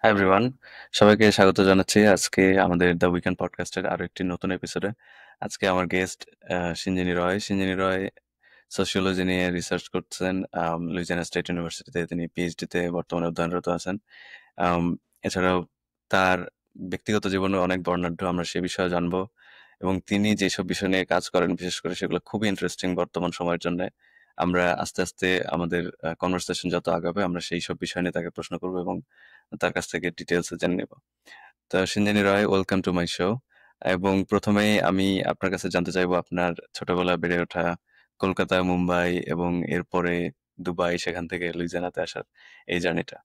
Hi everyone, সবাইকে স্বাগত জানাচ্ছি আজকে আমাদের দ্য উইকেন্ড পডকাস্টের আরো একটি নতুন এপিসোডে। আজকে আমার গেস্ট সিঞ্জিনী রয়। সিঞ্জিনী রয় সোশিওলজি নিয়ে রিসার্চ করছেন লুইজিয়ানা স্টেট ইউনিভার্সিটিতে। তিনি পিএইচডিতে বর্তমানে অধ্যয়নরত আছেন। আম, এছাড়াও তার ব্যক্তিগত জীবনে অনেক বর্ণাঢ্য, আমরা সে বিষয়ে জানবো। এবং তিনি যেসব বিষয় নিয়ে কাজ করেন বিশেষ করে সেগুলো খুবই ইন্টারেস্টিং বর্তমান সময়ের জন্য। আমরা আস্তে আস্তে আমাদের কনভারসেশন যত আগাবে আমরা সেই সব বিষয় নিয়ে তাকে প্রশ্ন করবো এবং তার কাছ থেকে ডিটেলস জেনে নেব। তো সিঞ্জানি রয়, ওয়েলকাম টু মাই শো। এবং প্রথমেই আমি আপনার কাছে জানতে চাইবো আপনার ছোটবেলায় বেড়ে ওঠা কলকাতা, মুম্বাই এবং এরপরে দুবাই, সেখান থেকে লুইজিয়ানাতে আসার এই জার্নিটা।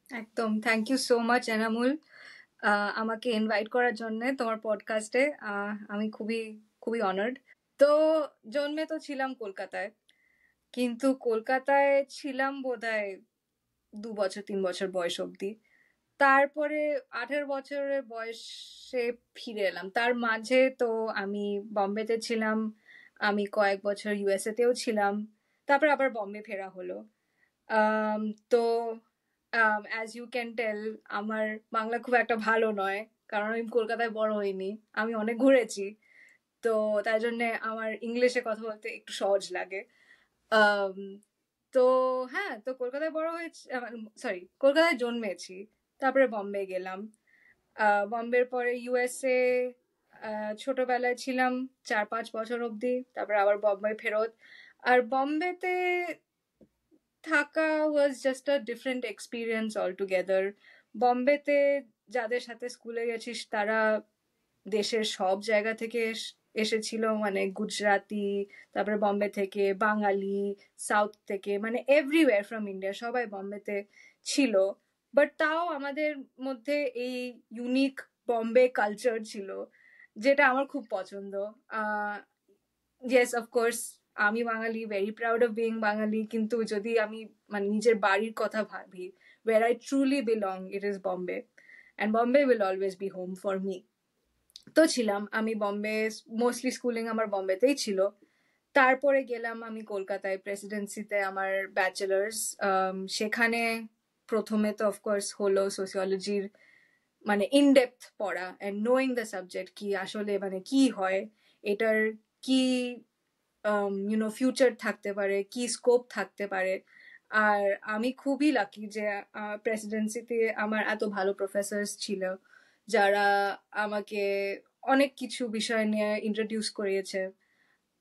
একদম, thank you so much Enamul, আমাকে ইনভাইট করার জন্য তোমার পডকাস্টে। আমি খুবই খুবই অনার্ড। তো জন্মে তো ছিলাম কলকাতায়, কিন্তু কলকাতায় ছিলাম বোধহয় 2 বছর 3 বছর বয়স অবধি। তারপরে 18 বছরের বয়সে ফিরে এলাম। তার মাঝে তো আমি বম্বেতে ছিলাম, আমি কয়েক বছর ইউএসএ তেও ছিলাম, তারপর আবার বম্বে ফেরা হলো। আম, তো অ্যাজ ইউ ক্যান টেল, আমার বাংলা খুব একটা ভালো নয়, কারণ আমি কলকাতায় বড় হইনি। আমি অনেক ঘুরেছি, তো তাই জন্য আমার ইংলিশে কথা বলতে একটু সহজ লাগে। আম, তো হ্যাঁ, তো কলকাতায় বড় হয়েছি, সরি, কলকাতায় জন্মেছি, তারপরে বম্বে গেলাম। বম্বের পরে ইউএসএ ছোটবেলায় ছিলাম 4-5 বছর অবধি, তারপরে আবার বম্বে ফেরত। আর বম্বেতে থাকা was just a different experience altogether. বম্বেতে যাদের সাথে স্কুলে গেছিস তারা দেশের সব জায়গা থেকে এসেছিল, মানে গুজরাটি, তারপরে বম্বে থেকে বাঙালি, সাউথ থেকে, মানে এভরিওয়্যার ফ্রম ইন্ডিয়া সবাই বম্বেতে ছিল। বাট তাও আমাদের মধ্যে এই ইউনিক বম্বে কালচার ছিল, যেটা আমার খুব পছন্দ। আহ ইয়েস, অফকোর্স, আমি বাঙালি, ভেরি প্রাউড অফ বিং বাঙালি, কিন্তু যদি আমি মানে নিজের বাড়ির কথা ভাবি, where I truly belong, it is Bombay, and Bombay will always be home for me. তো ছিলাম আমি বম্বে, মোস্টলি স্কুলিং আমার বম্বেতেই ছিল। তারপরে গেলাম আমি কলকাতায় প্রেসিডেন্সিতে আমার ব্যাচেলার্স। সেখানে প্রথমে তো অফকোর্স হলো সোসিওলজির মানে ইনডেপথ পড়া অ্যান্ড নোয়িং দ্য সাবজেক্ট, কি আসলে মানে কি হয়, এটার কি ফিউচার থাকতে পারে, কি স্কোপ থাকতে পারে। আর আমি খুবই লাকি যে প্রেসিডেন্সিতে আমার এত ভালো প্রফেসরস ছিল, যারা আমাকে অনেক কিছু বিষয় নিয়ে ইন্ট্রোডিউস করিয়েছে।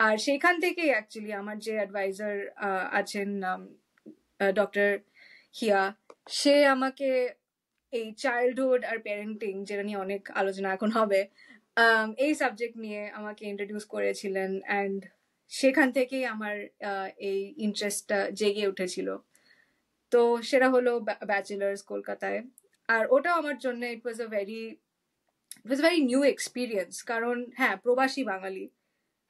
আর সেইখান থেকেই অ্যাকচুয়ালি আমার যে অ্যাডভাইজার আছেন, ডক্টর হিয়া, সে আমাকে এই চাইল্ডহুড আর প্যারেন্টিং, যেটা নিয়ে অনেক আলোচনা এখন হবে, এই সাবজেক্ট নিয়ে আমাকে ইন্ট্রোডিউস করেছিলেন। অ্যান্ড সেখান থেকেই আমার এই ইন্টারেস্টটা জেগে উঠেছিল। তো সেটা হলো ব্যাচেলার্স কলকাতায়। আর ওটাও আমার জন্য ইট ওয়াজ ভেরি নিউ এক্সপিরিয়েন্স, কারণ হ্যাঁ, প্রবাসী বাঙালি,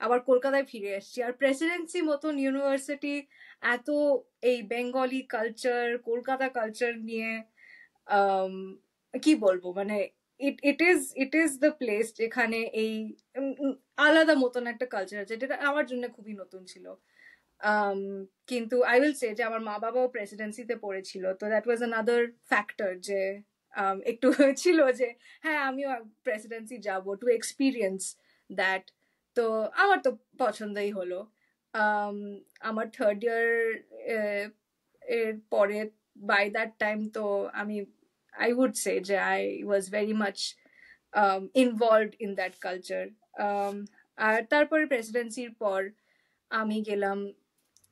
আবার কলকাতায় ফিরে এসেছি, আর প্রেসিডেন্সি মতন ইউনিভার্সিটি এত এই বেঙ্গলি কালচার, কলকাতা কালচার নিয়ে, আম, কি বলবো, মানে ইট ইজ দ্য প্লেস যেখানে এই আলাদা মতন একটা কালচার আছে, যেটা আমার জন্য খুবই নতুন ছিল। আম, কিন্তু আই উইল সে যে আমার মা বাবাও প্রেসিডেন্সিতে পড়েছিল, তো দ্যাট ওয়াজ অ্যানাদার ফ্যাক্টর যে একটু ছিল যে হ্যাঁ, আমিও প্রেসিডেন্সি যাব টু এক্সপিরিয়েন্স দ্যাট। তো আমার তো পছন্দই হলো। আম, আমার থার্ড ইয়ার এর পরে, বাই দ্যাট টাইম, তো আমি আই উড সে যে I was very much involved in that culture. আর তারপরে প্রেসিডেন্সির পর আমি গেলাম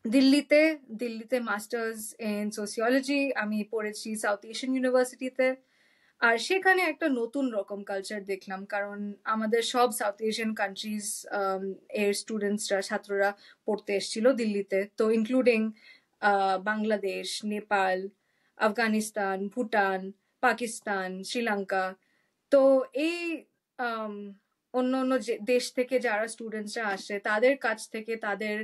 দিল্লিতে। দিল্লিতে মাস্টার্স ইন সোসিওলজি আমি পড়েছি সাউথ এশিয়ান ইউনিভার্সিটিতে। আর সেখানে একটা নতুন রকম কালচার দেখলাম, কারণ আমাদের সব সাউথ এশিয়ান কান্ট্রিজ এর স্টুডেন্টসরা, ছাত্ররা পড়তে এসেছিল দিল্লিতে, তো ইনক্লুডিং বাংলাদেশ, নেপাল, আফগানিস্তান, ভুটান, পাকিস্তান, শ্রীলঙ্কা। তো এই আম, অন্য অন্য দেশ থেকে যারা স্টুডেন্টসরা আসে, তাদের কাছ থেকে তাদের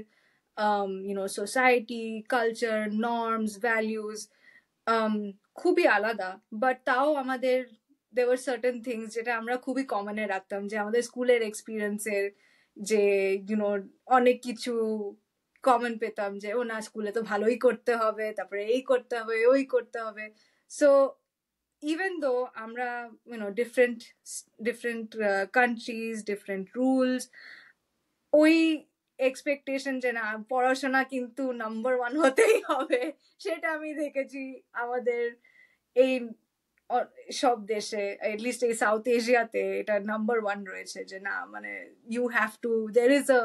সোসাইটি, কালচার, নর্মস, ভ্যালিউজ খুবই আলাদা। বাট তাও আমাদের দেওয়ার সার্টেন থিংস যেটা আমরা খুবই কমনে রাখতাম, যে আমাদের স্কুলের এক্সপিরিয়েন্সের যে অনেক কিছু কমন পেতাম, যে ও না, স্কুলে তো ভালোই করতে হবে, তারপরে এই করতে হবে, ওই করতে হবে। সো even though আমরা different countries, different rules, ওই এক্সপেকটেশন যে না পড়াশোনা কিন্তু নাম্বার ওয়ান হতেই হবে, সেটা আমি দেখেছি আমাদের এই সব দেশে, এটলিস্ট এই সাউথ এশিয়াতে এটা নাম্বার ওয়ান রয়েছে যে না মানে you have to, there is a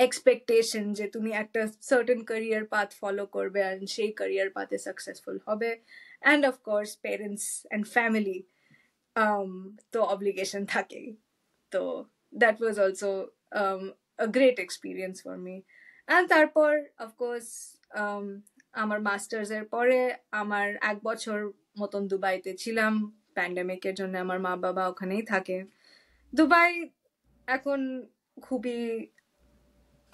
expectation যে তুমি একটা সার্টেন ক্যারিয়ার পাথ ফলো করবে আর সেই ক্যারিয়ার পাথে সাকসেসফুল হবে, and of course parents and family তো অব্লিগেশন থাকেই। তো that was also a great experience for me. And তারপর অফকোর্স আমার মাস্টার্স এর পরে আমার 1 বছর মতন দুবাইতে ছিলাম প্যান্ডেমিকের জন্য, আমার মা বাবা ওখানেই থাকে। দুবাই এখন খুবই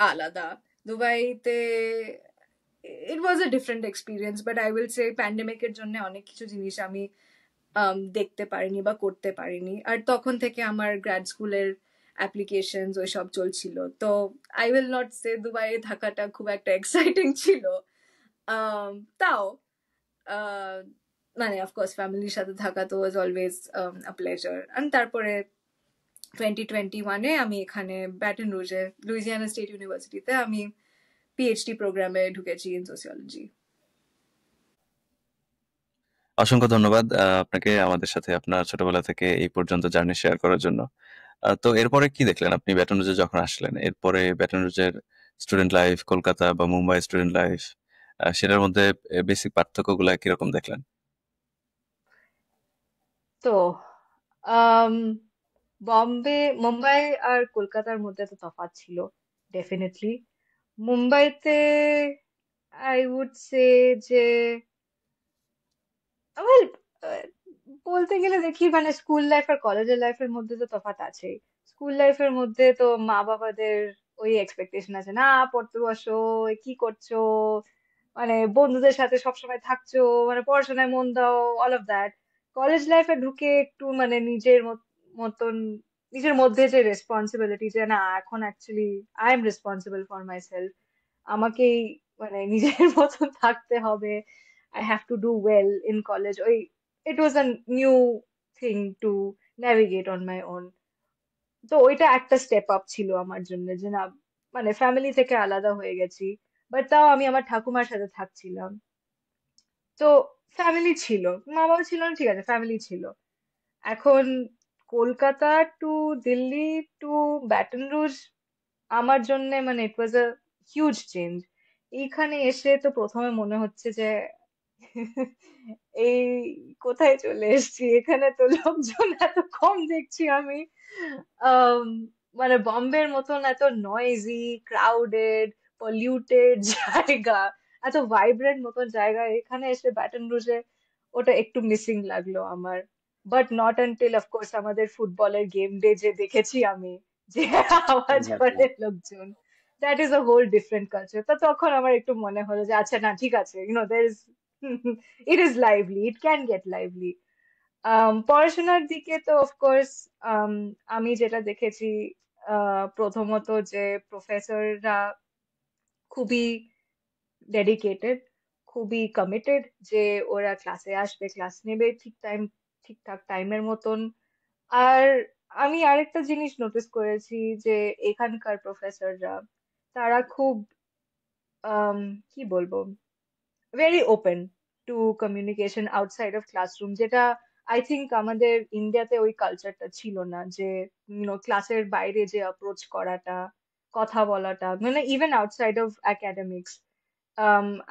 আলাদা। দুবাইতে it was a different experience, but I will say প্যান্ডেমিকের জন্য অনেক কিছু জিনিস আমি দেখতে পারিনি বা করতে পারিনি। আর তখন থেকে আমার গ্র্যাড স্কুলের অ্যাপ্লিকেশন ওই সব চলছিল, তো আই উইল নট সে দুবাইয়ে থাকাটা খুব একটা এক্সাইটিং ছিল। তাও মানে অফকোর্স ফ্যামিলির সাথে থাকা তো was always a pleasure. And তারপরে 2021-এ আমি এখানে ব্যাটন রুজে লুইজিয়ানা স্টেট ইউনিভার্সিটিতে আমি পিএইচডি প্রোগ্রামে ঢুকেছি ইন সোসিওলজি। অসংখ্য ধন্যবাদ আপনাকে আমাদের সাথে আপনার ছোটবেলা থেকে এই পর্যন্ত জার্নি শেয়ার করার জন্য। তো এরপরে কি দেখলেন আপনি ব্যাটন রুজে যখন আসলেন? এরপরে ব্যাটন রুজের স্টুডেন্ট লাইফ, কলকাতা বা মুম্বাই স্টুডেন্ট লাইফ, সেটার মধ্যে বেসিক পার্থক্যগুলা কিরকম দেখলেন? তো আম, বম্বে, মুম্বাই আর কলকাতার মধ্যে তো তফাৎ ছিল ডেফিনেটলি। মুম্বাইতে আই উড সে যে well, আহ, বলতে গেলে দেখি মানে স্কুল লাইফ আর কলেজের লাইফের মধ্যে তো তফাৎ আছেই। স্কুল লাইফের মধ্যে তো মা বাবাদের ওই এক্সপেকটেশন আছে, না পড়তে বসো, এ কি করছো, মানে বন্ধুদের সাথে সবসময় থাকছো, মানে পড়াশোনায় মন দাও, অল অফ দ্যাট। কলেজ লাইফে ঢুকে একটু মানে নিজের মতন, নিজের মধ্যে যে রেসপন্সিবিলিটি যে না এখন actually I am responsible for myself, আমাকেই মানে নিজের মতন থাকতে হবে, I have to do well in college. ওই it was a new thing to navigate on my own. তো ওইটা একটা স্টেপ আপ ছিল আমার জন্য যে না মানে ফ্যামিলি থেকে আলাদা হয়ে গেছি, বাট তাও আমি আমার ঠাকুমার সাথে থাকছিলাম। তো ফ্যামিলি ছিল, মা বাবা ছিল না ঠিক আছে, ফ্যামিলি ছিল। এখন Kolkata to Delhi to Baton Rouge আমার জন্য মানে ইট ওয়াজ আ হিউজ চেঞ্জ। এইখানে এসে তো প্রথমে মনে হচ্ছে যে এই কোথায় চলে এসেছি, এখানে তো লোকজন এত কম দেখছি আমি। আম, মানে বম্বের মতন এত নয়েজি, ক্রাউডেড, পলিউটেড জায়গা, এত ভাইব্রেন্ট মতন জায়গা, এখানে এসে ব্যাটন রুজে ওটা একটু মিসিং লাগলো আমার। বাট নট আনটিল অফকোর্স আমাদের ফুটবলের গেম ডে যে দেখেছি আমি, যে আওয়াজ করে লোকজন, that is a whole different culture. তো তখন আমার একটু মনে হলো যে আচ্ছা না ঠিক আছে, there is it is lively, it can get lively. পড়াশোনার দিকে তো অফকোর্স আমি যেটা দেখেছি, প্রথমত যে প্রফেসররা খুবই ডেডিকেটেড, খুবই কমিটেড, যে ওরা ক্লাসে আসবে, ক্লাস নেবে ঠিকঠাক টাইমের মতন। আর আমি আরেকটা জিনিস নোটিস করেছি যে এখানকার প্রফেসররা তারা খুব কি বলবো, very open to communication outside of classroom, যেটা আই থিংক আমাদের ইন্ডিয়াতে ওই কালচারটা ছিল না, যে ক্লাসের বাইরে যে অ্যাপ্রোচ করাটা, কথা বলাটা, মানে even outside of academics.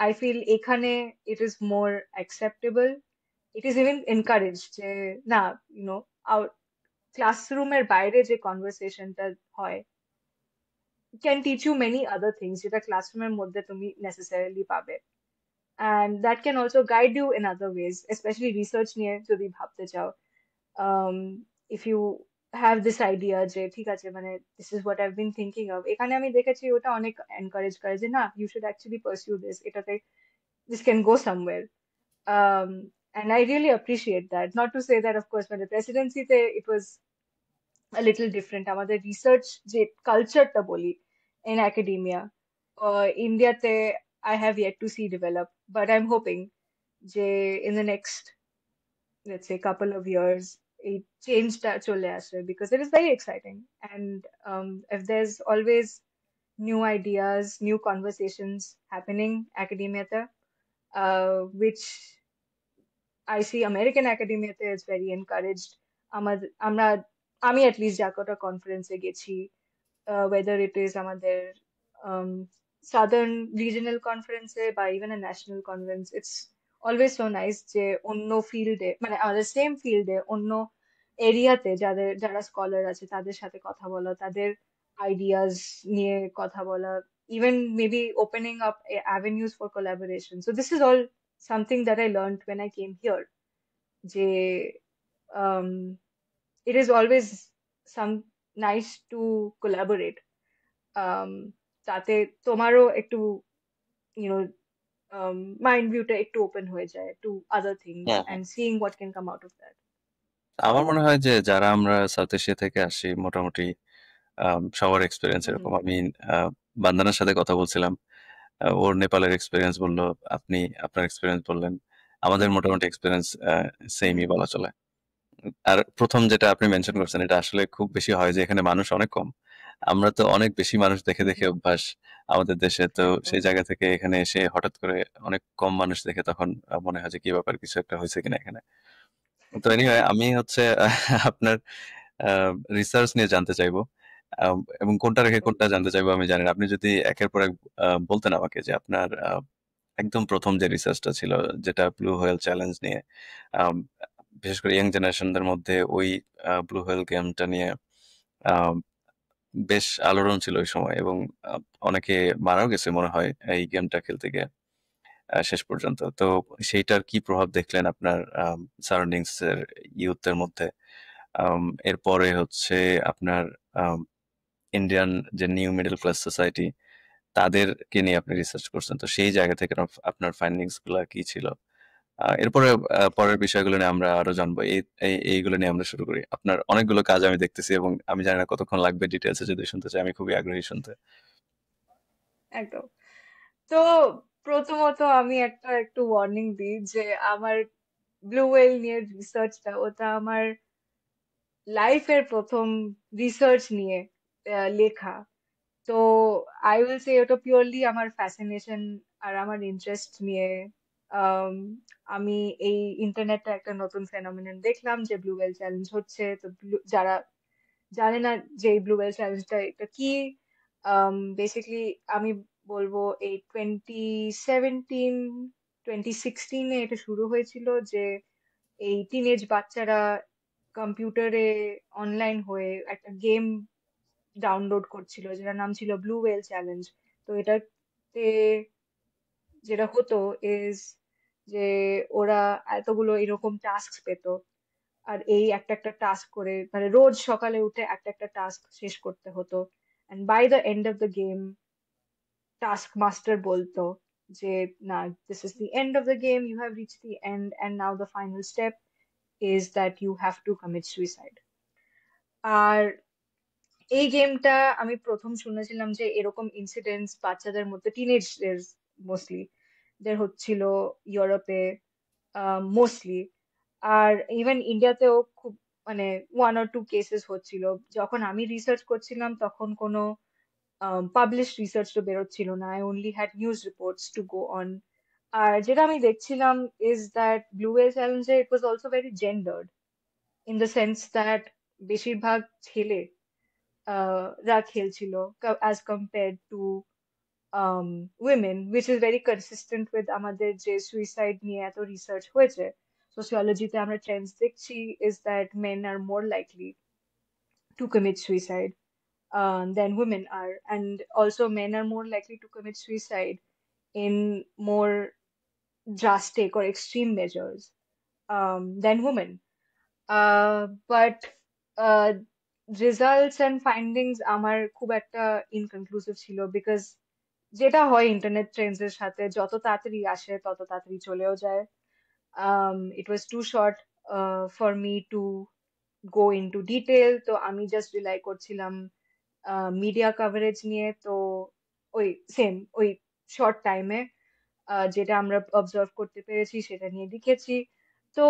I feel এখানে it is more acceptable, it is even encourage যে না ইউনো ক্লাসরুমের বাইরে যে কনভারসেশনটা হয় can teach you many other things, যেটা ক্লাসরুমের মধ্যে তুমি নেসেসারিলি পাবে। and that can also guide you in other ways, especially research নিয়ে যদি ভাবতে চাও। um, if you have this idea যে ঠিক আছে মানে this is what I've been thinking of, এখানে আমি দেখেছি ওটা অনেক এনকারেজ করে যে না you should actually pursue this, এটাতে this can go somewhere। um, and I really appreciate that, not to say that of course when the presidency তে it was a little different, আমাদের রিসার্চ যে কালচারটা বলি in academia ইন্ডিয়াতে I have yet to see develop, but I'm hoping যে in the next let's say couple of years এই চেঞ্জটা চলে আসে because it is very exciting and if there's always new ideas, new conversations happening academia which I see American academia is very encouraged. আমরা আমি at least Jakarta conference এ গেছি, whether it is আমাদের um, southern regional conference এ বা even a national conference, it's always so nice যে অন্য ফিল্ডে মানে আমাদের সেম ফিল্ডে অন্য এরিয়াতে যারা স্কলার আছে তাদের সাথে কথা বলা, তাদের আইডিয়াস নিয়ে কথা বলা, even maybe opening up avenues for collaboration. So this is all something that I learned when I came here. যে um, it is always some nice to collaborate. Um, তাতে তোমারও একটু you know mind viewটা একটু open হয়ে যায় to other things hmm, hmm. and seeing what can come out of that. আমার মনে হয় যে যারা আমরা সাউথ এশিয়া থেকে আসি মোটামুটি সবার এক্সপিরিয়েন্স হুম এরকম। আমি বান্দানার সাথে কথা বলছিলাম, ওর নেপালের এক্সপিরিয়েন্স বললো, আপনি আপনার এক্সপিরিয়েন্স বললেন, আমাদের মোটামুটি এক্সপিরিয়েন্স সেমই বলা চলে। আর প্রথম যেটা আপনি মেনশন করছেন এটা আসলে খুব বেশি হয় যে এখানে মানুষ অনেক কম। আমরা তো অনেক বেশি মানুষ দেখে দেখে অভ্যাস আমাদের দেশে, তো একদম সেই জায়গা থেকে এখানে এসে হঠাৎ করে অনেক কম মানুষ দেখে তখন মনে হয় যে কি ব্যাপার, কিছু একটা হয়েছে কিনা এখানে। তো এনিওয়ে আমি হচ্ছে আপনার রিসার্চ নিয়ে জানতে চাইবো, এবং কোনটা রেখে একদম কোনটা জানতে চাইবো আমি জানি না। আপনি যদি একের পর এক বলতেন আমাকে যে আপনার একদম প্রথম যে রিসার্চটা ছিল যেটা ব্লু হোয়েল চ্যালেঞ্জ নিয়ে, আম, বিশেষ করে ইয়াং জেনারেশনদের মধ্যে ওই ব্লু হোয়েল গেমটা নিয়ে আম, বেশ আলোড়ন ছিল ওই সময়, এবং আহ, অনেকে মারাও গেছে মনে হয় এই গেমটা খেলতে গিয়ে শেষ পর্যন্ত। তো সেইটার কি প্রভাব দেখলেন আপনার সারাউন্ডিংস এর ইউথদের মধ্যে? এরপরে হচ্ছে আপনার ইন্ডিয়ান যে নিউ মিডল ক্লাস সোসাইটি তাদেরকে নিয়ে আপনি রিসার্চ করছেন, তো সেই জায়গা থেকে আপনার ফাইন্ডিংস গুলা কি ছিল? এরপরে পরের বিষয়গুলো নিয়ে আমরা আরো জানবো। এইগুলো নিয়ে আমরা শুরু করি। আপনার অনেকগুলো কাজ আমি দেখতেছি এবং আমি জানি না কতক্ষণ লাগবে ডিটেলসে যদি শুনতে চাই, আমি খুবই আগ্রহী শুনতে। একদম তো প্রথমত আমি একটু ওয়ার্নিং দিই যে আমার ব্লু ওয়েল নিয়ে রিসার্চটা ওটা আমার লাইফের প্রথম রিসার্চ নিয়ে লেখা। তো আই উইল সে ওটা পিওরলি আমার ফ্যাসিনেশন আর আমার ইন্টারেস্ট নিয়ে। আম, আমি এই ইন্টারনেটটা একটা নতুন ফেনোমেনন দেখলাম যে ব্লু ওয়েল চ্যালেঞ্জ হচ্ছে। তো যারা জানে না যে এই ব্লু ওয়েল চ্যালেঞ্জটা এটা কি, বেসিক্যালি আমি বলবো এই 2016-এ এটা শুরু হয়েছিল যে এই টিনেজ বাচ্চারা কম্পিউটারে অনলাইন হয়ে একটা গেম ডাউনলোড করছিল যেটার নাম ছিল ব্লু ওয়েল চ্যালেঞ্জ। তো এটাতে যেটা হতো ইজ যে ওরা এতগুলো এরকম টাস্ক পেত, আর এই একটা একটা টাস্ক করে মানে রোজ সকালে উঠে একটা একটা টাস্ক শেষ করতে হতো। And by the end of the game task master বলতো যে না, this is the end of the game, you have reached the end and now the final step is that you have to commit suicide. আর এই গেমটা আমি প্রথম শুনেছিলাম যে এরকম ইনসিডেন্টস বাচ্চাদের মধ্যে টিনেজদের মোস্টলি দের হচ্ছিল ইউরোপে মোস্টলি, আর ইভেন ইন্ডিয়াতেও খুব মানে 1 or 2 কেসেস হচ্ছিল। যখন আমি রিসার্চ করছিলাম তখন কোনো পাবলিশ রিসার্চ তো বেরোচ্ছিল না, I only had news reports to go on. আর যেটা আমি দেখছিলাম ইজ দ্যাট ব্লু ওয়েল চ্যালেঞ্জে it was also very gendered in the sense that বেশিরভাগ ছেলে রা খেলছিল as compared to women, which is very consistent with আমাদের যে সুইসাইড নিয়ে এত রিসার্চ হয়েছে। সোসিওলজিতে আমরা ট্রেন্ডস দেখছি is that men are more likely to commit suicide than women are, and also men are more likely to commit suicide in more drastic or extreme measures than women. But uh, results and findings আমার খুব একটা ইনকনক্লুসিভ ছিল because যেটা হয় internet Trends এর সাথে যত তাড়াতাড়ি আসে তত তাড়াতাড়ি চলেও যায়। It was too short for me to go into detail, তো আমি জাস্ট রিলাই করছিলাম মিডিয়া কভারেজ নিয়ে। তো ওই সেম ওই শর্ট টাইমে যেটা আমরা অবজার্ভ করতে পেরেছি সেটা নিয়ে লিখেছি। তো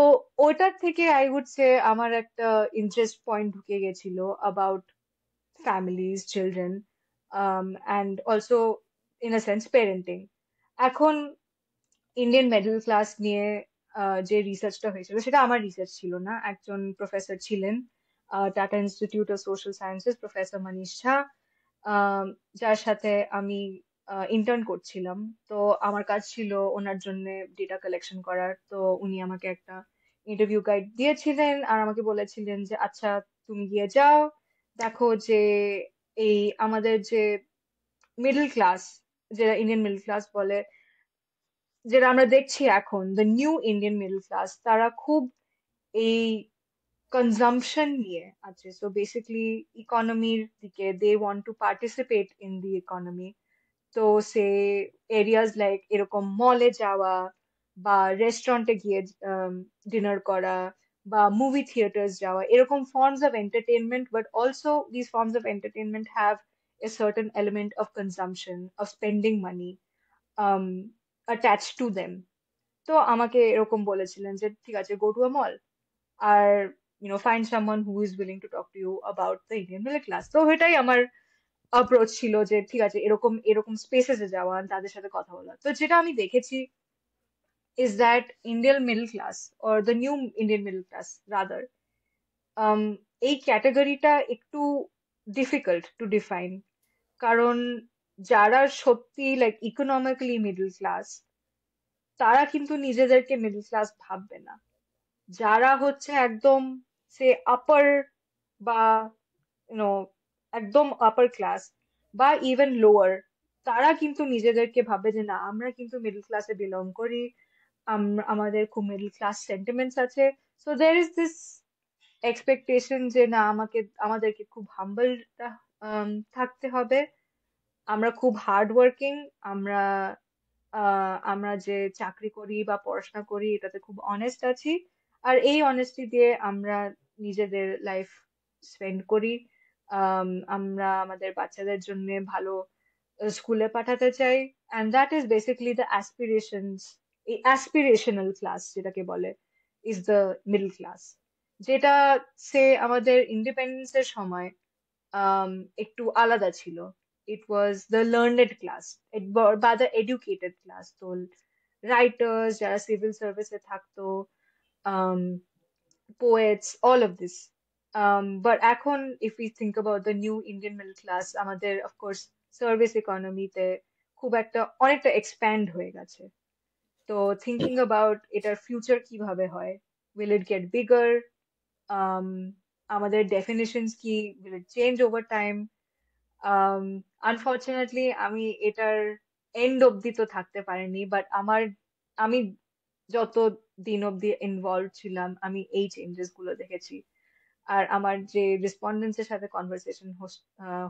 ওটার থেকে আই উড সে আমার একটা ইন্টারেস্ট পয়েন্ট ঢুকে গেছিল about families, children, and also, in a sense, parenting. এখন ইন্ডিয়ান মিডল ক্লাস নিয়ে যে রিসার্চটা হয়েছিল সেটা আমার রিসার্চ ছিল না, একজন প্রফেসর ছিলেন Tata institute of social sciences, professor Manish Jha, um, যার সাথে আমি ইন্টার্ন করছিলাম। তো আমার কাজ ছিল ওনার জন্য ডেটা কালেকশন করার। তো উনি আমাকে একটা ইন্টারভিউ গাইড দিয়েছিলেন আর আমাকে বলেছিলেন যে আচ্ছা তুমি গিয়ে যাও, দেখো যে এই আমাদের যে মিডল ক্লাস, যেটা ইন্ডিয়ান মিডল ক্লাস বলে, যেটা আমরা দেখছি এখন the new Indian middle class, তারা খুব এই কনজাম্পশন নিয়ে আছে। সো বেসিক্যালি ইকোনমির দিকে they want to participate in the economy. তো সে এরিয়াজ লাইক এরকম মলে যাওয়া বা রেস্টুরেন্টে গিয়ে ডিনার করা বা মুভি থিয়েটার্স যাওয়া, এরকম forms of entertainment, but also this forms of entertainment have a certain element of consumption, of spending money attached to them. তো আমাকে এরকম বলেছিলেন যে ঠিক আছে, গো টু আ মল আর find someone who is willing to talk to you about the Indian middle class. তো এটাই আমার অ্যাপ্রোচ ছিল যে ঠিক আছে এরকম এরকম স্পেসেসে যাওয়া and তাদের সাথে কথা বলা। তো যেটা আমি দেখেছি is that Indian middle class, or the new Indian middle class rather, এই ক্যাটাগরিটা একটু ডিফিকাল্ট টু ডিফাইন। কারণ যারা সত্যি লাইক ইকোনমিক্যালি মিডল ক্লাস, তারা কিন্তু নিজেদেরকে মিডল ক্লাস ভাববে না। যারা হচ্ছে একদম সে আপার বা ইউনো একদম আপার ক্লাস বা ইভেন লোয়ার, তারা কিন্তু নিজেদেরকে ভাবে যে না আমরা কিন্তু মিডল ক্লাসে বিলং করি, আমাদের খুব মিডল ক্লাস সেন্টিমেন্টস আছে। So there is this expectation যে না আমাদেরকে খুব হাম্বল থাকতে হবে, আমরা খুব হার্ড ওয়ার্কিং, আমরা আমরা যে চাকরি করি বা পড়াশোনা করি এটাতে খুব অনেস্ট আছি, আর এই অনেস্টি দিয়ে আমরা নিজেদের লাইফ স্পেন্ড করি। আমরা আমাদের বাচ্চাদের জন্য ভালো স্কুলে পাঠাতে চাই, and that is basically the aspirations. এই অ্যাসপিরেশনাল ক্লাস যেটাকে বলে ইজ দ্য মিডল ক্লাস, যেটা সে আমাদের ইন্ডিপেন্ডেন্সের সময় um, একটু আলাদা ছিল। It was the learned class বা দ্য এডুকেটেড ক্লাস। তো রাইটার্স যারা সিভিল সার্ভিসে থাকতো, poets, all of this. But এখন if you think about the new Indian middle class, আমাদের অফকোর্স সার্ভিস ইকোনমিতে খুব একটা অনেকটা এক্সপ্যান্ড হয়ে গেছে। তো থিঙ্কিং অ্যাবাউট এটার ফিউচার কিভাবে হয়, will it gate bigger, um, আমাদের ডেফিনেশনস কি, will it change over time? Unfortunately আমি এটার এন্ড অব্দি তো থাকতে পারিনি, বাট আমি যত দিন অব্দি ইনভলভ ছিলাম আমি এই চেঞ্জেস গুলো দেখেছি। আর আমার যে রেসপন্ডেন্টস এর সাথে কনভারসেশন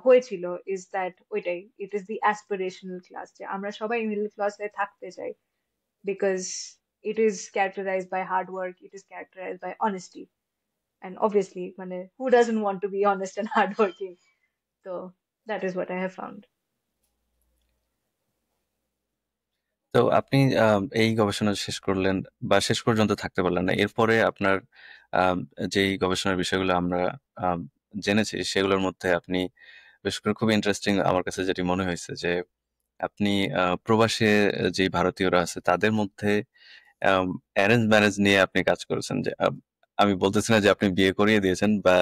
হয়েছিল ইজ দ্যাট ওইটাই, it is the aspirational class, যে আমরা সবাই মিডল ক্লাসে থাকতে চাই because it is characterised by hard work, it is characterised by honesty, and obviously মানে who doesn't want to be honest and hardworking? So that is what I have found. তো আপনি এই গবেষণা শেষ করলেন বা শেষ পর্যন্ত থাকতে পারলেন না, এরপরে আপনার যেই গবেষণার বিষয়গুলো আমরা আম, জেনেছি সেগুলোর মধ্যে আপনি বিশেষ করে খুব ইন্টারেস্টিং আমার কাছে যেটি মনে হয়েছে যে আপনি প্রবাসে যে ভারতীয়রা আছে তাদের মধ্যে অ্যারেঞ্জ ম্যারেজ নিয়ে আপনি কাজ করেছেন। যে আমি বলতেছি না যে আপনি বিয়ে করিয়ে দিয়েছেন বা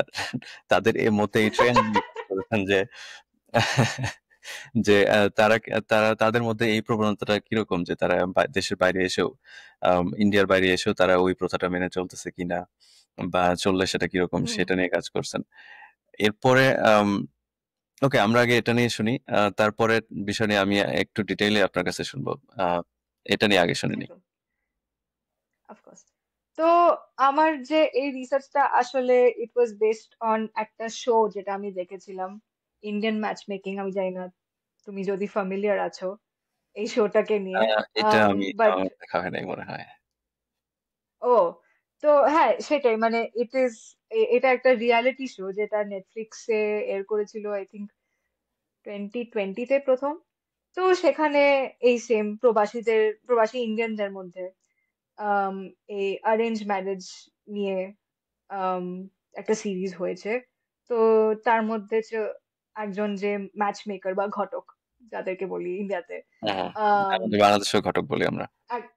তাদের এর মধ্যে এই ট্রেন্ড করেছেন যে যে তারা তারা তাদের মধ্যে এই প্রবণতাটা কিরকম যে তারা দেশের বাইরে এসেও ইন্ডিয়ার বাইরে এসেও তারা ওই প্রথাটা মেনে চলতেছে কিনা বা চললে সেটা কিরকম হুম। সেটা নিয়ে কাজ করছেন। এরপরে ওকে, আমরা আগে এটা নিয়ে শুনি, তারপরে বিষয় নিয়ে আমি একটু ডিটেইলে আপনার কাছে শুনবো। এটা নিয়ে আগে শুনে নিই। একদম, অফকোর্স। তো আমার যে এই রিসার্চটা আসলে ইট ওয়াজ বেসড অন একটা শো যেটা আমি দেখেছিলাম, ইন্ডিয়ান ম্যাচ মেকিং। আমি জানি না তুমি যদি ফ্যামিলিয়ার আছো এই শোটাকে নিয়ে। এটা আমি বাট আমার দেখা হয় নাই মনে হয়। ও, তো হ্যাঁ সেটাই, মানে এটা একটা রিয়ালিটি শো যেটা নেটফ্লিক্সে এর করেছিল আই থিঙ্ক 2020-তে প্রথম। তো সেখানে এই সেম প্রবাসী ইন্ডিয়ানদের মধ্যে আম, এই অ্যারেঞ্জ ম্যারেজ নিয়ে আম, একটা সিরিজ হয়েছে। তো তার মধ্যে একজন যে ম্যাচ মেকার বা ঘটক যাদেরকে বলি ইন্ডিয়াতে, হুম, হুম। আম, আমাদের বাংলাদেশেও ঘটক বলি আমরা। এক-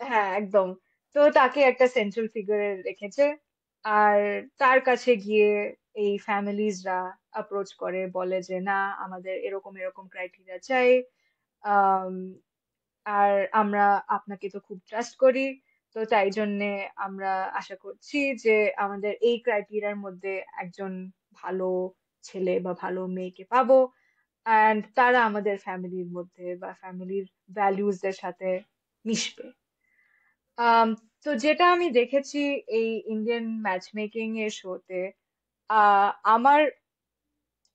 হ্যাঁ একদম। তো তাকে একটা সেন্ট্রাল ফিগারে রেখেছে, আর তার কাছে গিয়ে এই ফ্যামিলিজরা অ্যাপ্রোচ করে, বলে যে না আমাদের এরকম এরকম ক্রাইটেরিয়া চাই, আম, আর আমরা আপনাকে তো খুব ট্রাস্ট করি, তো তাই জন্যে আমরা আশা করছি যে আমাদের এই ক্রাইটেরিয়ার মধ্যে একজন ভালো ছেলে বা ভালো মেয়েকে পাবো, অ্যান্ড তারা আমাদের ফ্যামিলির মধ্যে বা ফ্যামিলির ভ্যালিউজ এর সাথে মিশবে। আম, তো যেটা আমি দেখেছি এই ইন্ডিয়ান ম্যাচ মেকিং এর শোতে, আমার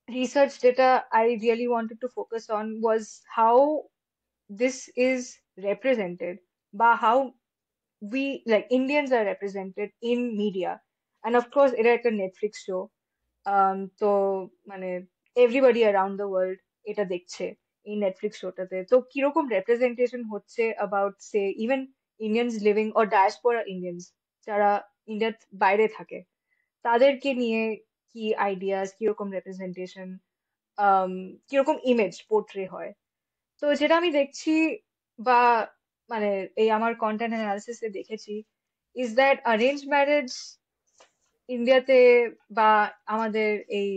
রিসার্চ যেটা I really wanted to focus on was how this is represented, বা how we like Indians are represented in media. And of course এটা একটা নেটফ্লিক্স শো, তো মানে এভরিবডি অ্যারাউন্ড দ্য ওয়ার্ল্ড এটা দেখছে এই নেটফ্লিক্স শোটাতে। তো কিরকম রেপ্রেজেন্টেশন হচ্ছে about say even Indians living or diaspora Indians যারা ইন্ডিয়ার বাইরে থাকে, তাদেরকে নিয়ে কি আইডিয়াস, কিরকম রেপ্রেজেন্টেশন, কিরকম ইমেজ পোর্ট্রে হয়। তো যেটা আমি দেখছি বা মানে এই আমার কন্টেন্ট অ্যানালিসিসে দেখেছি ইজ দ্যাট অ্যারেঞ্জ ম্যারেজ ইন্ডিয়াতে বা আমাদের এই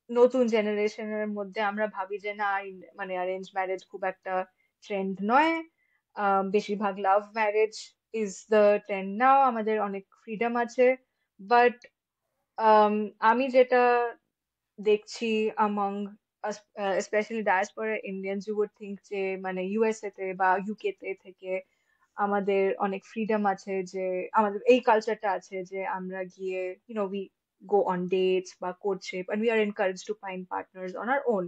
নতুন জেনারেশনের মধ্যে আমরা ভাবি যে না মানে অ্যারেঞ্জ ম্যারেজ খুব একটা ট্রেন্ড নয়, বেশিরভাগ love marriage is the trend now, আমাদের অনেক ফ্রিডম আছে। বাট আমি যেটা দেখছি among especially diaspora Indians, you would think যে মানে ইউএসএ তে বা ইউকে তে থেকে আমাদের অনেক ফ্রিডম আছে, যে আমাদের এই কালচারটা আছে যে আমরা গিয়ে we go on dates বা courtship and we are encouraged to find partners on our own.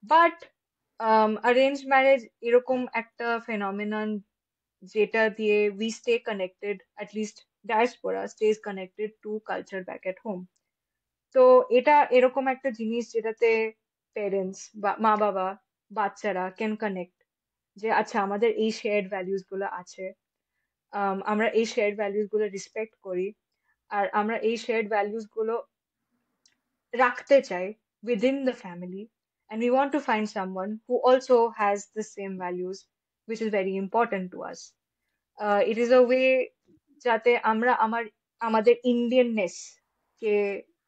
But arrange marriage এরকম একটা ফেনোমেনন যেটা দিয়ে we stay connected, at least diaspora stays connected to culture back at home. তো এটা এরকম একটা জিনিস যেটাতে পেরেন্টস বা মা বাবা বাচ্চারা ক্যান কানেক্ট, যে আচ্ছা আমাদের এই শেয়ার্ড ভ্যালিউস গুলো আছে, আমরা এই শেয়ার্ড ভ্যালিউস গুলো রেসপেক্ট করি, আর আমরা এই শেয়ার্ড ভ্যালিউস গুলো রাখতে চাই within the family, and we want to find someone who also has the same values, which is very important to us. It is a way যাতে আমরা আমাদের ইন্ডিয়াননেস কে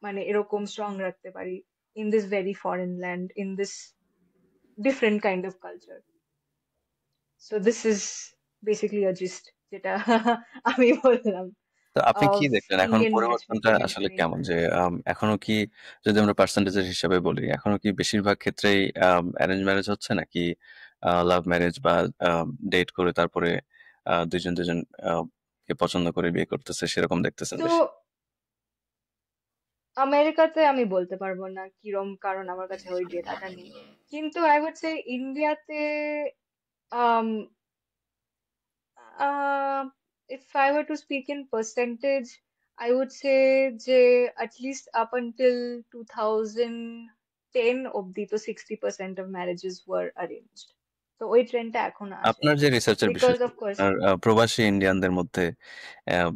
মানে এরকম স্ট্রং রাখতে পারি in this very foreign land, in this different kind of culture. So this is basically a gist যেটা আমি বললাম তো আপনি of কি দেখলেন এখন Indian পরিবর্তনটা matchmaking and আসলে arranged কেমন? যে marriage. এখনো কি, যদি আমরা পার্সেন্টেজের হিসাবে বলি, এখনো কি বেশিরভাগ ক্ষেত্রেই অ্যারেঞ্জ ম্যারেজ হচ্ছে নাকি লাভ ম্যারেজ বা ডেট করে তারপরে দুজন দুজন কে পছন্দ করে বিয়ে করতেছে সেরকম দেখতেছেন তো বেশি? আমেরিকাতে আমি বলতে পারবো না কিরম, কারণ আমার কাছে ওই ডেটাটা নেই। কিন্তু আই উড সে ইন্ডিয়াতে um uh, if I were to speak in percentage, I would say যে at least up until 2010 অব্দি তো 60% of marriages were arranged. তো ওই ট্রেন্ডটা এখনো আছে, আপনার যে রিসার্চের বিষয় বিকজ ছিল, অফ কোর্স। আপনার প্রবাসী ইন্ডিয়ানদের মধ্যে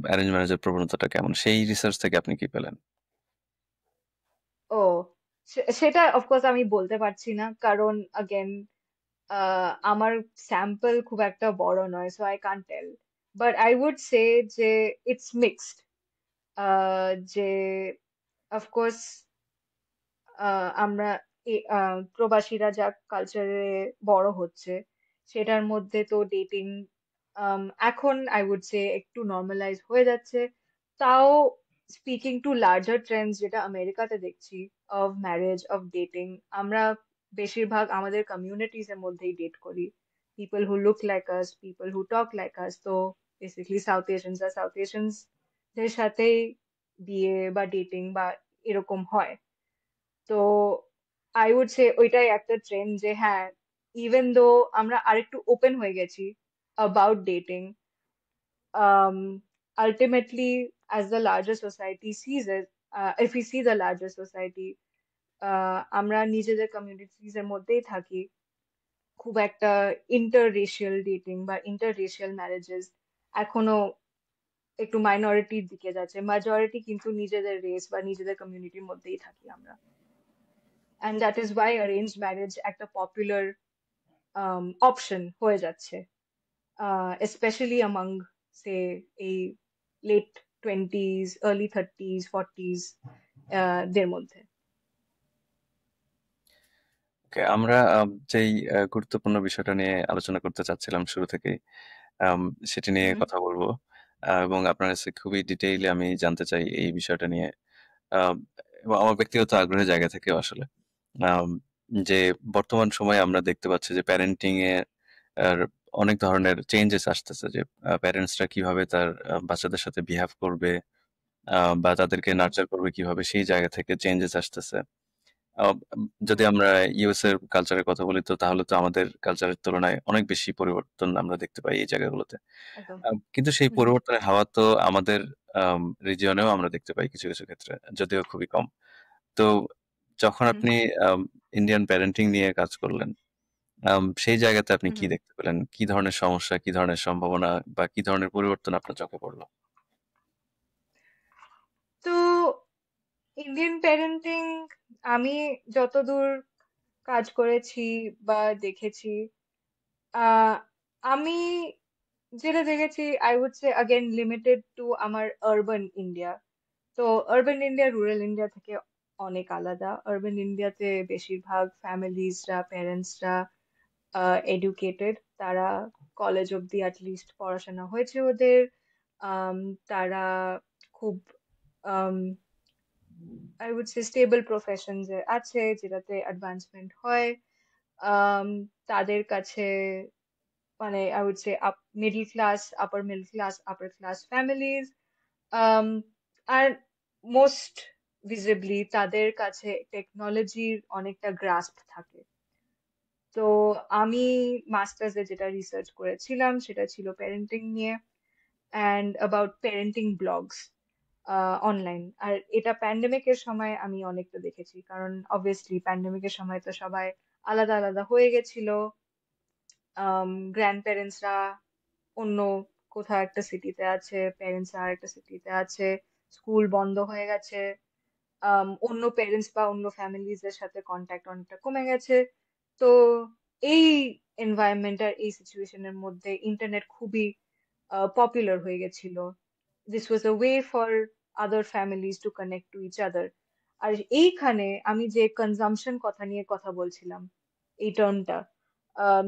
অ্যারেঞ্জ ম্যারেজের প্রবণতাটা কেমন, সেই রিসার্চ থেকে আপনি কি পেলেন? ও, সেটা অফকোর্স আমি বলতে পারছি না, কারণ again আমার স্যাম্পল খুব একটা বড় নয়, so I can't tell. But I would say যে ইটস মিক্সড, যে অফকোর্স আমরা প্রবাসীরা যা কালচারে বড় হচ্ছে সেটার মধ্যে তো ডেটিং এখন আই উড সে একটু নর্মালাইজ হয়ে যাচ্ছে। তাও স্পিকিং টু লার্জার ট্রেন্ডস যেটা আমেরিকাতে দেখছি, অফ ম্যারেজ অফ ডেটিং, আমরা বেশিরভাগ আমাদের কমিউনিটিজ এর মধ্যেই ডেট করি, people who look like us, people who talk like আস। তো বেসিক্যালি সাউথ এশিয়ানস আর সাউথ এশিয়ানস দের সাথেই বিয়ে বা ডেটিং বা এরকম হয়। তো আই উড সে ওইটাই একটা ট্রেন্ড, যে হ্যাঁ ইভেন দো আমরা আরেকটু ওপেন হয়ে গেছি about dating, ultimately as the larger society sees it, if we see the larger society, আমরা নিজেদের কমিউনিটিজ এর মধ্যেই থাকি, খুব একটা ইন্টার রেশিয়াল ডেটিং বা ইন্টার রেশিয়াল ম্যারেজেস এখনো একটু মাইনরিটির দিকে যাচ্ছে, majority কিন্তু নিজেদের রেস বা নিজেদের কমিউনিটির মধ্যেই থাকি আমরা। and that is why arranged marriage একটা popular option হয়ে যাচ্ছে, especially among say এই late 20s early 30s 40s দের মধ্যে। ওকে, আমরা যেই গুরুত্বপূর্ণ বিষয়টা নিয়ে আলোচনা করতে চাচ্ছিলাম শুরু থেকেই, আম সেটি নিয়ে হুম কথা বলবো। এবং আপনার কাছে খুবই ডিটেইলে আমি জানতে চাই এই বিষয়টা নিয়ে। আম এবং আমার ব্যক্তিগত আগ্রহের জায়গা থেকেও আসলে। আম যে বর্তমান সময়ে আমরা দেখতে পাচ্ছি যে প্যারেন্টিং এ আর অনেক ধরনের চেঞ্জেস আসতেছে, যে প্যারেন্টসরা কিভাবে তার বাচ্চাদের সাথে বিহেভ করবে, বা তাদেরকে হুম নার্চার করবে কিভাবে, সেই জায়গা থেকে চেঞ্জেস আসতেছে। যদি হুম আমরা ইউএস এর কালচারের কথা বলি, তো তাহলে তো আমাদের কালচারের তুলনায় অনেক বেশি পরিবর্তন আমরা দেখতে পাই এই জায়গাগুলোতে। একদম। কিন্তু সেই হুম পরিবর্তনের হাওয়া তো আমাদের রিজিয়নেও আমরা দেখতে পাই কিছু, কিছু ক্ষেত্রে। যদিও খুবই কম। তো যখন হুম আপনি ইন্ডিয়ান প্যারেন্টিং নিয়ে কাজ করলেন, সেই জায়গাতে আপনি হুম কি হুম। দেখতে পেলেন? কি ধরনের সমস্যা, কি ধরনের সম্ভাবনা বা কি ধরনের পরিবর্তন আপনার চোখে পড়ল? তো ইন্ডিয়ান প্যারেন্টিং আমি যতদূর কাজ করেছি বা দেখেছি, আহ আমি যেটা দেখেছি I would say again limited to আমার আরবান ইন্ডিয়া। তো আরবান ইন্ডিয়া রুরাল ইন্ডিয়া থেকে অনেক আলাদা। আরবান ইন্ডিয়াতে বেশিরভাগ ফ্যামিলিজরা প্যারেন্টসরা এডুকেটেড, তারা কলেজ অব্দি অ্যাটলিস্ট পড়াশোনা হয়েছে ওদের। আম, তারা খুব I would say stable professions এ আছে যেটাতে অ্যাডভান্সমেন্ট হয়। আম, তাদের কাছে মানে I would say middle class, upper middle class, upper class families, আর মোস্ট ভিজিবলি তাদের কাছে টেকনোলজির অনেকটা গ্রাস্প থাকে। তো আমি মাস্টার্সে যেটা রিসার্চ করেছিলাম সেটা ছিল প্যারেন্টিং নিয়ে, and about parenting blogs online. আর এটা প্যান্ডেমিকের সময় আমি অনেকটা দেখেছি, কারণ অবভিয়াসলি প্যান্ডেমিকের সময় তো সবাই আলাদা আলাদা হয়ে গেছিল। গ্র্যান্ড প্যারেন্টসরা অন্য কোথাও একটা সিটিতে আছে, প্যারেন্টসরা আর একটা সিটিতে আছে, স্কুল বন্ধ হয়ে গেছে, অন্য প্যারেন্টস বা অন্য ফ্যামিলিজ এর সাথে কন্ট্যাক্ট অনেকটা কমে গেছে। তো এই এনভায়রনমেন্ট আর এই সিচুয়েশনের মধ্যে ইন্টারনেট খুবই পপুলার হয়ে গেছিল। This was a way for other families to connect to each other. আর এইখানে আমি যে কনজাম্পশন কথা নিয়ে কথা বলছিলাম, এই টার্মটা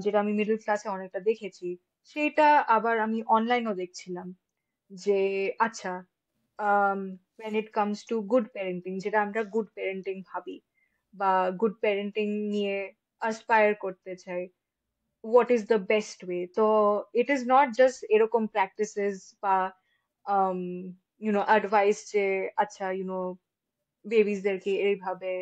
যেটা আমি মিডল ক্লাসে অনেকটা দেখেছি, সেটা আবার আমি অনলাইনও দেখছিলাম। যে আচ্ছা, when it comes to good parenting, যেটা আমরা গুড প্যারেন্টিং ভাবি বা গুড প্যারেন্টিং নিয়ে অ্যাসপায়ার করতে চাই, what is the best way? তো it is not just এরকম practices বা um, advice যে আচ্ছা বেবিসদেরকে এইভাবে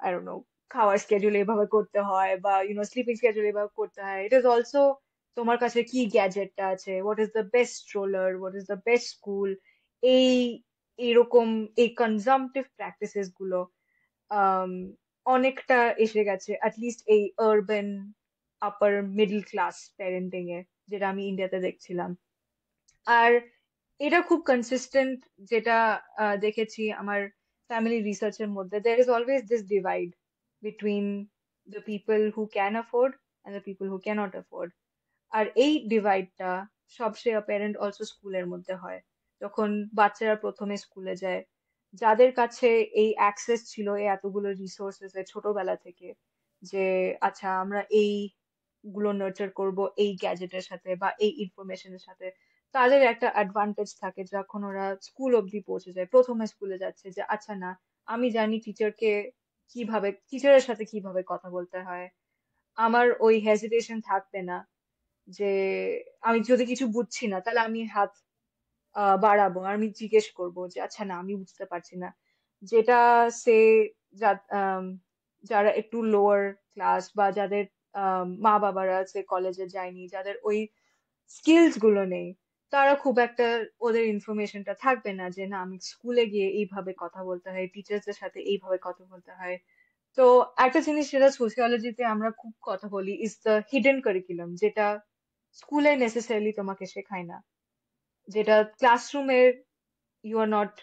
I don't know, খাওয়ার স্কেডিউল এভাবে করতে হয় বা স্লিপিং স্কেডিউল এভাবে করতে হয়। ইট ইজ অলসো তোমার কাছে কি গ্যাজেটটা আছে, what is the best stroller, what is the best school, এই এরকম এই কনজাম্পটিভ প্র্যাকটিসেস গুলো আম, অনেকটা এসে গেছে অ্যাটলিস্ট এই urban upper middle class parenting এ, যেটা আমি ইন্ডিয়াতে দেখছিলাম। আর এটা খুব কনসিস্টেন্ট, যেটা দেখেছি আমার ফ্যামিলি রিসার্চের মধ্যে, there is always this divide between the people who can afford and the people who cannot afford. আর এই ডিভাইডটা সবচেয়ে অ্যাপারেন্ট অলসো স্কুলের মধ্যে হয়, যখন বাচ্চারা প্রথমে স্কুলে যায়। যাদের কাছে এই অ্যাক্সেস ছিল এই এতগুলো রিসোর্সেস ছোটবেলা থেকে, যে আচ্ছা আমরা এই গুলো নার্চার করব এই গ্যাজেটের সাথে বা এই ইনফরমেশনের সাথে, তাদের একটা অ্যাডভান্টেজ থাকে যখন ওরা স্কুল অব্দি পৌঁছে যায়, প্রথমে স্কুলে যাচ্ছে, যে আচ্ছা না, আমি জানি টিচারের সাথে কিভাবে কথা বলতে হয়। আমার ওই হেজিটেশন থাকবে না যে আমি যদি কিছু বুঝছি না তাহলে আমি হাত বাড়াবো আর আমি জিজ্ঞেস করবো যে আচ্ছা না আমি বুঝতে পারছি না। যেটা সে যারা একটু লোয়ার ক্লাস বা যাদের মা বাবারা আছে কলেজে যায়নি, যাদের ওই স্কিলস গুলো নেই, তারা খুব একটা ওদের ইনফরমেশনটা থাকবে না যে না আমি স্কুলে গিয়ে এইভাবে কথা বলতে হয়, টিচার্সদের সাথে এইভাবে কথা বলতে হয়। তো একটা জিনিস যেটা সোশিয়োলজিতে আমরা খুব কথা বলি ইজ দ্য হিডেন কারিকুলাম, যেটা স্কুলে নেসেসারিলি তোমাকে শেখায় না, যেটা ক্লাসরুমের you are not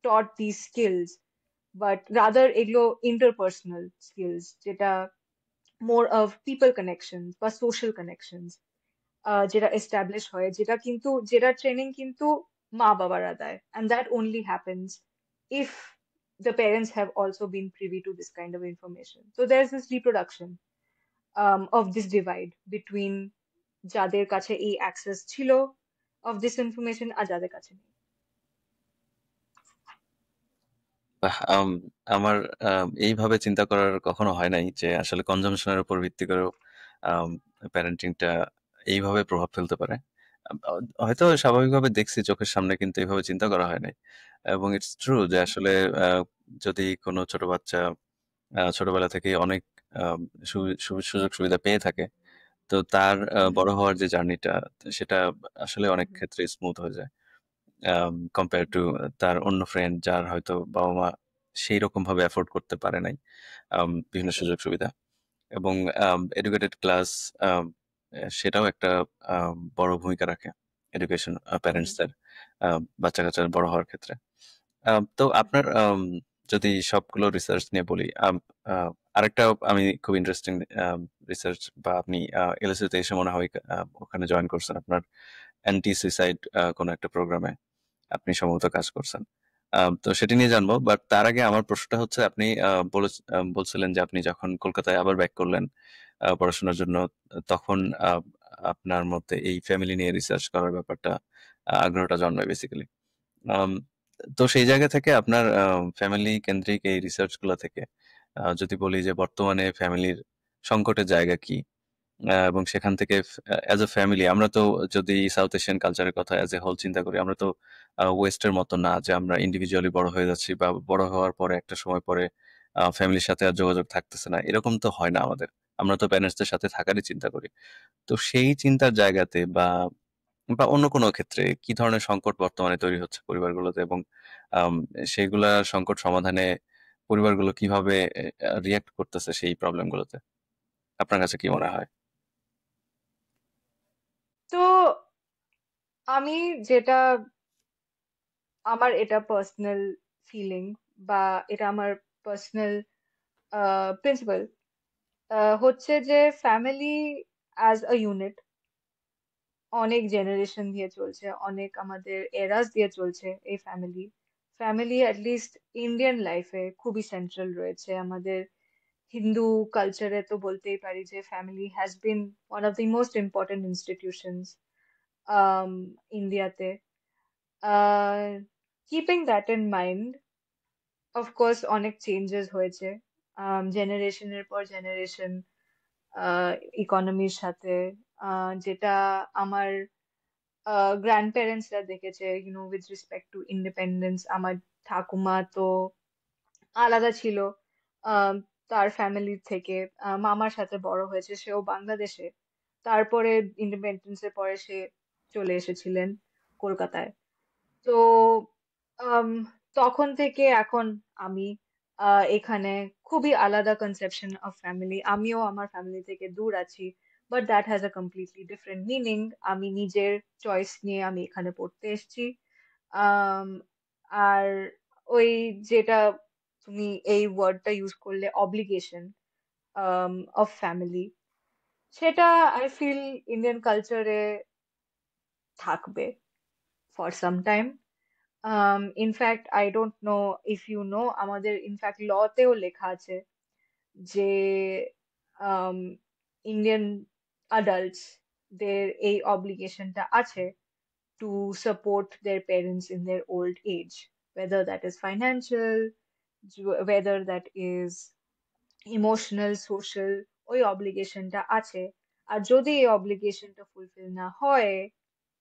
taught this skills, but rather এগুলো ইন্টারপার্সোনাল স্কিলস, যেটা মোর অফ পিপল কানেকশনস বা সোশ্যাল কানেকশনস, যেটা এস্টাবলিশ হয়, যেটা ট্রেনিং কিন্তু মা বাবারা দেয়, and that only happens if the parents have also been privy to this kind of information. So there's this reproduction of this divide between যাদের কাছে এই অ্যাক্সেস ছিল of this information আর যাদের কাছে নেই। বাহ! আমার এইভাবে চিন্তা করার কখনো হয় নাই যে আসলে কনজাম্পশনের উপর ভিত্তি করেও আম প্যারেন্টিংটা এইভাবে প্রভাব ফেলতে পারে। হয়তো স্বাভাবিকভাবে দেখছি চোখের সামনে, কিন্তু এভাবে চিন্তা করা হয় নাই। এবং ইটস ট্রু যে আসলে আ যদি কোনো ছোট বাচ্চা ছোটবেলা থেকেই অনেক আম সু সু সুযোগ সুবিধা পেয়ে থাকে, তো তার বড় হওয়ার যে জার্নিটা, সেটা আসলে অনেক ক্ষেত্রে স্মুথ হয়ে যায়। কম্পেয়ার টু তার অন্য ফ্রেন্ড যার হয়তো বাবা-মা সেইরকম ভাবে এফোর্ড করতে পারে নাই বিভিন্ন সুযোগ সুবিধা। এবং এডুকেটেড ক্লাস সেটাও একটা বড় ভূমিকা রাখে এডুকেশন প্যারেন্টসদের বাচ্চা-কাচ্চার বড় হওয়ার ক্ষেত্রে। তো আপনার যদি সবগুলো রিসার্চ নিয়ে বলি, আরেকটা আমি খুব ইন্টারেস্টিং রিসার্চ, বা আপনি LSE তে এসে মনে হয় ওখানে জয়েন করছেন আপনার অ্যান্টি সুইসাইড কোনো একটা প্রোগ্রামে আপনি সম্ভবত কাজ করছেন। তো সেটি নিয়ে জানবো। বাট তার আগে আমার প্রশ্নটা হচ্ছে, আপনি বলছিলেন যে আপনি যখন কলকাতায় আবার ব্যাক করলেন পড়াশোনার জন্য, তখন আপনার মধ্যে এই ফ্যামিলি নিয়ে রিসার্চ করার ব্যাপারটা, আগ্রহটা জন্মায় বেসিক্যালি। আম তো সেই জায়গা থেকে আপনার ফ্যামিলি কেন্দ্রিক এই রিসার্চ গুলা থেকে যদি বলি যে বর্তমানে ফ্যামিলির সংকটের জায়গা কি? এবং সেখান থেকে অ্যাজ এ ফ্যামিলি আমরা তো, যদি সাউথ এশিয়ান কালচারের কথা অ্যাজ এ হোল চিন্তা করি, আমরা তো ওয়েস্টের মতো না যে আমরা ইন্ডিভিজুয়ালি বড় হয়ে যাচ্ছি, বা বড় হওয়ার পরে একটা সময় পরে ফ্যামিলির সাথে আর যোগাযোগ থাকতেছে না, এরকম তো হয় না আমাদের। আমরা তো প্যারেন্টসদের সাথে থাকারই চিন্তা করি। তো সেই চিন্তার জায়গাতে বা বা অন্য কোনো ক্ষেত্রে কি ধরনের সংকট বর্তমানে তৈরি হচ্ছে পরিবারগুলোতে, এবং আম সেইগুলা সংকট সমাধানে পরিবারগুলো কিভাবে রিঅ্যাক্ট করতেছে সেই প্রবলেমগুলোতে? আপনার কাছে কি মনে হয়? তো আমি যেটা, আমার এটা পার্সোনাল ফিলিং বা এটা আমার পার্সোনাল প্রিন্সিপাল হচ্ছে যে ফ্যামিলি অ্যাজ আ ইউনিট অনেক জেনারেশন দিয়ে চলছে, অনেক আমাদের এরাস দিয়ে চলছে। এই ফ্যামিলি ফ্যামিলি অ্যাটলিস্ট ইন্ডিয়ান লাইফে খুবই সেন্ট্রাল রয়েছে। আমাদের হিন্দু কালচারে তো বলতেই পারি যে family has been one of the most important institutions ইন্ডিয়াতে। Keeping that in mind, of course অনেক চেঞ্জেস হয়েছে জেনারেশনের পর জেনারেশন ইকোনমির সাথে, যেটা আমার গ্র্যান্ড প্যারেন্টসরা দেখেছে, উইথ রেসপেক্ট টু ইন্ডিপেন্ডেন্স। আমার ঠাকুমা তো আলাদা ছিল আহ, তার ফ্যামিলি থেকে, মামার সাথে বড় হয়েছে, সেও বাংলাদেশে। তারপরে ইন্ডিপেন্ডেন্সের পরে সে চলে এসেছিলেন কলকাতায়। তো আম, তখন থেকে এখন আমি এখানে খুবই আলাদা কনসেপশন অফ ফ্যামিলি। আমিও আমার ফ্যামিলি থেকে দূর আছি, but that has a completely different meaning. আমি নিজের চয়েস নিয়ে আমি এখানে পড়তে এসেছি। আম, আর ওই যেটা তুমি এই ওয়ার্ডটা ইউজ করলে, অব্লিগেশন অফ ফ্যামিলি, সেটা আই ফিল ইন্ডিয়ান কালচারে থাকবে for some time. In fact I don't know if you know, আমাদের ইনফ্যাক্ট লতেও লেখা আছে যে ইন্ডিয়ান অ্যাডাল্টস দের এই অব্লিগেশনটা আছে to support their parents in their old age, whether that is financial, whether that is emotional, social, ওই অব্লিগেশনটা আছে। আর যদি এই অব্লিগেশনটা ফুলফিল না হয়,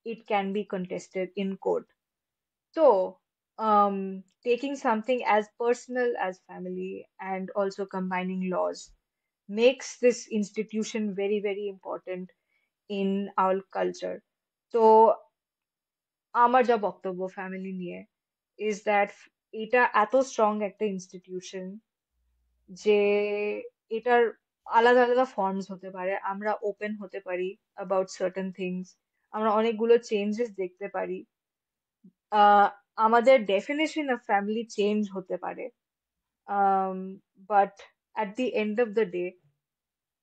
it can be contested in court. তো taking something as personal as family and also combining laws makes this institution very, very important in our culture. তো আমার যা বক্তব্য ফ্যামিলি নিয়ে ইজ দ্যাট এটা এত স্ট্রং একটা ইনস্টিটিউশন যে এটার আলাদা আলাদা ফর্মস হতে পারে, আমরা ওপেন হতে পারি অ্যাবাউট সার্টেন থিংস, আমরা অনেকগুলো চেঞ্জেস দেখতে পারি। আহ আমাদের ডেফিনেশন অফ ফ্যামিলি চেঞ্জ হতে পারে, but at the end of the day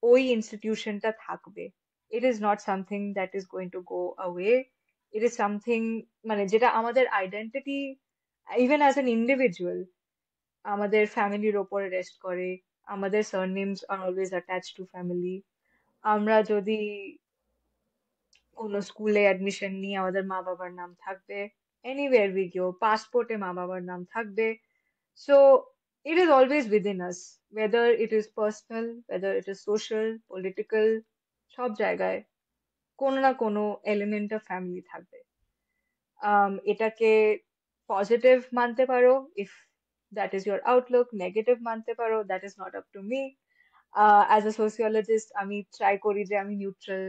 ওই ইনস্টিটিউশনটা থাকবে। It is not something that is going to go away. It is something মানে যেটা আমাদের identity, even as an individual, আমাদের ফ্যামিলির ওপরে রেস্ট করে। আমাদের সারনেমস are always attach to family. আমরা যদি কোনো স্কুলে অ্যাডমিশন নিই, আমাদের মা বাবার নাম থাকবে। এনিওয়ার উই গো, পাসপোর্টে মা বাবার নাম থাকবে। So it is always within us, whether it is personal, whether it is social, political, সব জায়গায় কোনো না কোনো এলিমেন্ট অফ ফ্যামিলি থাকবে। এটাকে পজিটিভ মানতে পারো, if that is your Outlook, negative মানতে পারো, that is not up to me. As a sociologist আমি ট্রাই করি যে আমি নিউট্রাল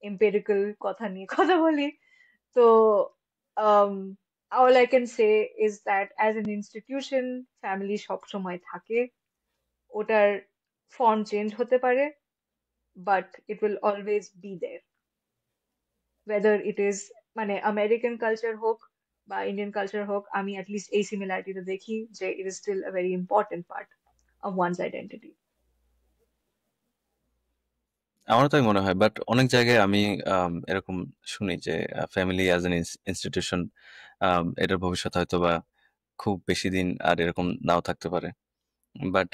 এম্পেরিক্যাল কথা নিয়ে কথা বলি। তো um, all I can say is that as an institution, family সবসময় থাকে। ওটার ফর্ম চেঞ্জ হতে পারে, but it will always be there. Whether it is মানে আমেরিকান কালচার হোক বা ইন্ডিয়ান কালচার হোক, আমি অ্যাটলিস্ট এই সিমিলারিটিটা দেখি যে it is still a very important part of one's identity. আমারও তাই মনে হয়, বাট অনেক জায়গায় আমি এরকম শুনি যে ফ্যামিলি অ্যাজ এন ইনস্টিটিউশন এটার ভবিষ্যৎ হয়তো বা খুব বেশি দিন আর এরকম নাও থাকতে পারে। বাট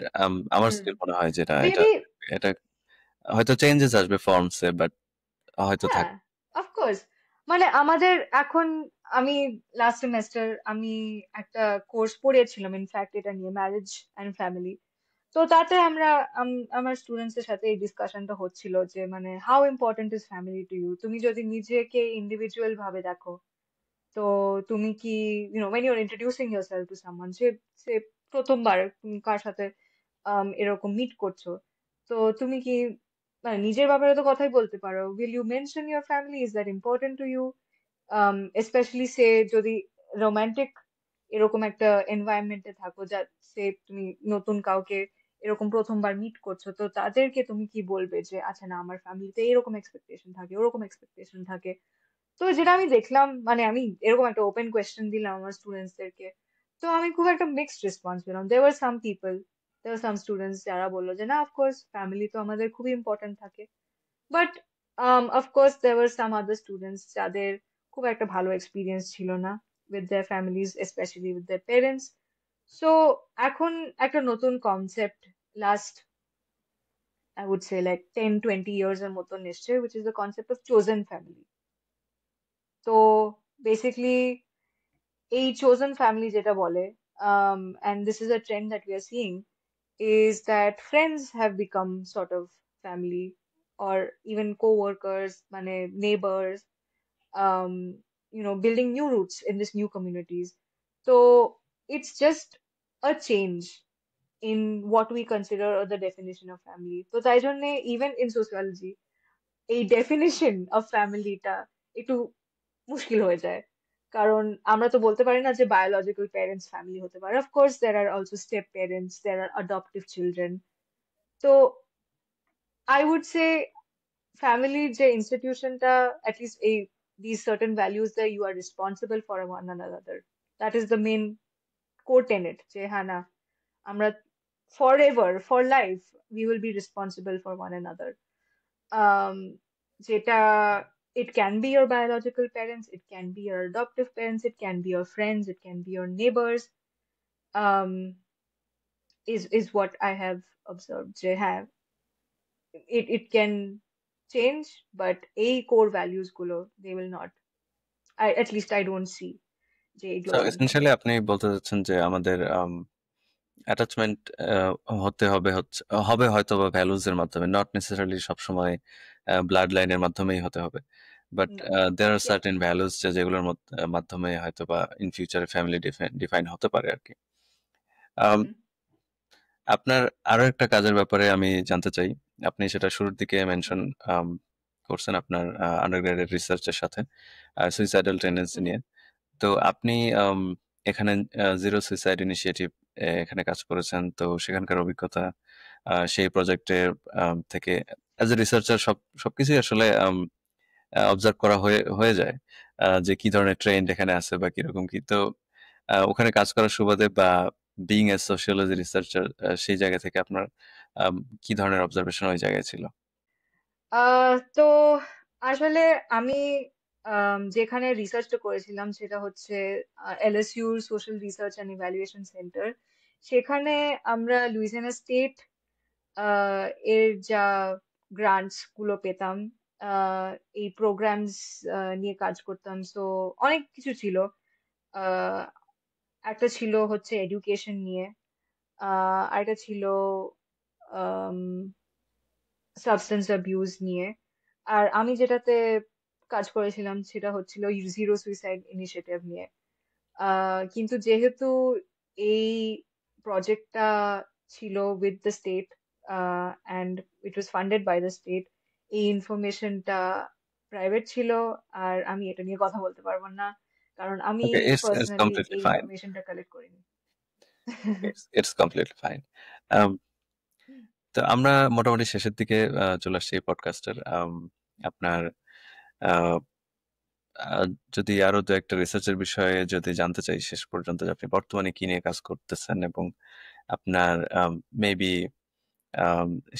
আমার হুম, স্টিল মনে হয় যেটা এটা মেবি, এটা হয়তো চেঞ্জেস আসবে ফর্মসে, বাট হয়তো হ্যাঁ, থাকবে। অফকোর্স। মানে আমাদের এখন, আমি লাস্ট সেমেস্টার আমি একটা কোর্স পড়িয়েছিলাম ইনফ্যাক্ট এটা নিয়ে, ম্যারেজ অ্যান্ড ফ্যামিলি। তো তাতে আমরা আমার স্টুডেন্টস এর সাথে এই ডিসকাশনটা হচ্ছিল যে মানে how important is family to you. তুমি যদি নিজেকে ইন্ডিভিজুয়াল ভাবে দেখো, তো তুমি কি when you're introducing yourself to someone, সে সে প্রথমবার তুমি কার সাথে এরকম মিট করছো, তো তুমি কি মানে নিজের ব্যাপারে তো কথাই বলতে পারো। will you mention your family, is that important to you? Specially সে যদি রোমান্টিক এরকম একটা এনভায়রনমেন্টে থাকো, যা সে তুমি নতুন কাউকে এরকম প্রথমবার মিট করছো, তো তাদেরকে তুমি কি বলবে যে আচ্ছা না, আমার ফ্যামিলিতে এরকম এক্সপেকটেশন থাকে, ওরকম এক্সপেকটেশন থাকে। তো যেটা আমি দেখলাম, মানে আমি এরকম একটা ওপেন কোয়েশ্চেন দিলাম আমার স্টুডেন্টসদেরকে, তো আমি খুব একটা মিক্সড রেসপন্স পেলাম। দেয়ার সাম স্টুডেন্টস যারা বললো যে না, অফকোর্স ফ্যামিলি তো আমাদের খুবই ইম্পর্টেন্ট থাকে। But of course there some other students যাদের খুব একটা ভালো এক্সপিরিয়েন্স ছিল না with their families, specially with their parents. So এখন একটা নতুন concept last, I would say like 10-20 years এর মতন এসছে, which is the concept of chosen family. তো বেসিক্যালি এই chosen family যেটা বলে, and this is a trend that we are seeing, is that friends have become sort of family, or even co-workers, মানে neighbors, um, building new roots in these new communities. So it's just a change in what we consider the definition of family. তো তাই জন্যে even in sociology এই definition of ফ্যামিলিটা একটু মুশকিল হয়ে যায়। কারণ আমরা তো বলতে পারি না যে বায়োলজিক্যাল প্যারেন্টস ফ্যামিলি হতে পারে। Of course there are also step parents, there are adoptive children. তো আই উড সে ফ্যামিলির যে ইনস্টিটিউশনটা, অ্যাটলিস্ট এই these certain values that you are responsible for one another, that is the main core tenet, যে হ্যাঁ না, আমরা forever, for life, we will be responsible for one another. um যেটা, it can be your biological parents, it can be your adoptive parents, it can be your friends, it can be your neighbors, um is what I have observed, যে হ্যাঁ, it can change, but এই core values গুলো, they will not, at least I don't see যে এগুলো so change হবে। Essentially আপনি বলতে চাচ্ছেন যে আমাদের অ্যাটাচমেন্ট হতে হবে হবে হয়তো বা ভ্যালুজ এর মাধ্যমে, নট নেসেসারিলি সবসময় ব্লাড লাইনের মাধ্যমেই হতে হবে, বাট না, দেয়ার আর yeah. সার্টেন ভ্যালুজ যেগুলোর মাধ্যমে হয়তো বা ইন ফিউচারে ফ্যামিলি ডিফাইন হতে পারে আর কি। হুম, আপনার আরো একটা কাজের ব্যাপারে আমি জানতে চাই। আপনি সেটা শুরুর দিকে হুম, মেনশন করছেন আপনার আন্ডারগ্রেডের রিসার্চের সাথে, সুইসাইডাল টেন্ডেন্সি হুম, নিয়ে। তো আপনি এখানে জিরো সুইসাইড ইনিশিয়েটিভ এখানে কাজ করেছেন, তো সেখানকার অভিজ্ঞতা সেই প্রজেক্টের থেকে অ্যাজ এ রিসার্চার সবকিছুই আসলে অবজার্ভ করা হয়ে যায়, যে কি ধরনের ট্রেন্ড এখানে আছে বা কিরকম কি। তো ওখানে কাজ করার সুবাদে বা বিং এ সোশিওলজি রিসার্চার, সেই জায়গা থেকে আপনার কি ধরনের অবজারভেশন ওই জায়গায় ছিল? তো আসলে আমি যেখানে রিসার্চটা করেছিলাম সেটা হচ্ছে এলএসইউর social research and evaluation centre. সেখানে আমরা লুইজিয়ানা স্টেট এর যা গ্রান্টস গুলো পেতাম, আহ, এই প্রোগ্রামস নিয়ে কাজ করতাম। সো অনেক কিছু ছিল। আহ, একটা ছিল হচ্ছে এডুকেশন নিয়ে, আরেকটা ছিল সাবস্টেন্স অ্যাবিউজ নিয়ে, আর আমি যেটাতে কাজ করেছিলাম সেটা হচ্ছিল জিরো সুইসাইড ইনিশিয়েটিভ নিয়ে। কিন্তু যেহেতু এই প্রজেক্টটা ছিল with the state and it was funded by the state, এই ইনফরমেশনটা প্রাইভেট ছিল, আর আমি এটা নিয়ে কথা বলতে পারবো না, কারণ আমি ওকে, ইটস পার্সোনালি কমপ্লিটলি এই ফাইন। ইনফরমেশনটা কালেক্ট করিনি। It's completely fine. তো আমরা মোটামুটি শেষের দিকে চলে আসছি এই পডকাস্টের। আপনার আহ, আহ, যদি আরো দু একটা রিসার্চের বিষয়ে যদি জানতে চাই শেষ পর্যন্ত, যে আপনি বর্তমানে কি নিয়ে কাজ করতেছেন, এবং আপনার মেবি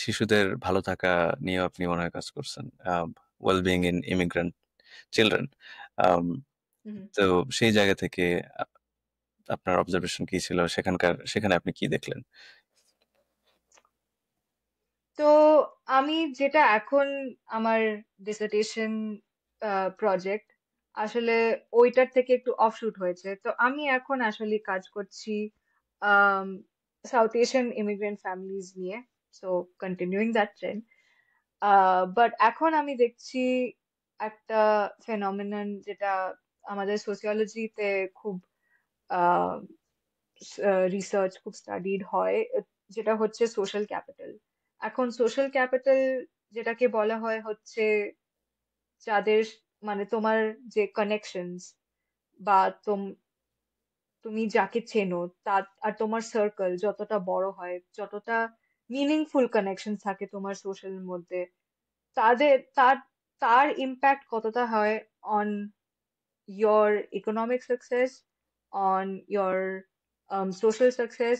শিশুদের ভালো থাকা নিয়েও আপনি মনে হয় কাজ করছেন, ওয়েলবিং ইন ইমিগ্রেন্ট চিলড্রেন। হুম। তো সেই জায়গা থেকে আপনার অবজারভেশন কি ছিল, সেখানে আপনি কি দেখলেন? তো আমি যেটা এখন আমার ডিসার্টেশন প্রজেক্ট, আসলে ওইটার থেকে একটু অফশুট হয়েছে। তো আমি এখন আসলে কাজ করছি সাউথ এশিয়ান ইমিগ্রেন্ট ফ্যামিলিজ নিয়ে। So continuing that trend, but এখন আমি দেখছি একটা ফেনোমেনন যেটা আমাদের সোসিওলজিতে খুব রিসার্চ, খুব স্টাডিড হয়, যেটা হচ্ছে সোশ্যাল ক্যাপিটাল। এখন সোশ্যাল ক্যাপিটাল যেটাকে বলা হয় হচ্ছে যাদের, মানে তোমার যে কানেকশনস বা তুমি যাকে চেনো তার আর তোমার সার্কেল যতটা বড় হয়, যতটা মিনিংফুল কানেকশন থাকে তোমার সোশ্যালের মধ্যে, তাদের তার তার ইম্প্যাক্ট কতটা হয় on your economic success, on your social success,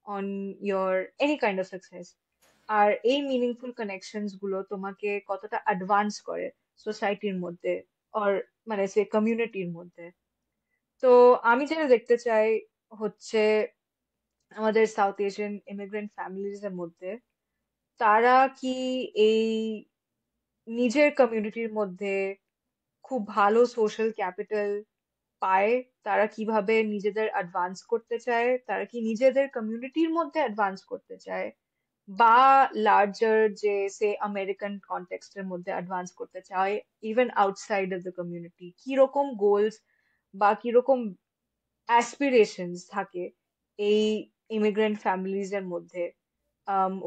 on your any kind of success. আর এই মিনিংফুল কানেকশনস গুলো তোমাকে কতটা অ্যাডভান্স করে সোসাইটির মধ্যে, অর মানে সে কমিউনিটির মধ্যে। তো আমি যেটা দেখতে চাই হচ্ছে আমাদের সাউথ এশিয়ান ইমিগ্রেন্ট ফ্যামিলিজ এর মধ্যে তারা কি এই নিজের কমিউনিটির মধ্যে খুব ভালো সোশ্যাল ক্যাপিটাল পায়, তারা কিভাবে নিজেদের অ্যাডভান্স করতে চায়, তারা কি নিজেদের কমিউনিটির মধ্যে অ্যাডভান্স করতে চায়, বা লার্জার যে সে আমেরিকান কনটেক্সটের মধ্যে অ্যাডভান্স করতে চায়, even outside of the community, কিরকম গোলস বা কিরকম অ্যাসপিরেশনস থাকে এই ইমিগ্রেন্ট ফ্যামিলিজ এর মধ্যে।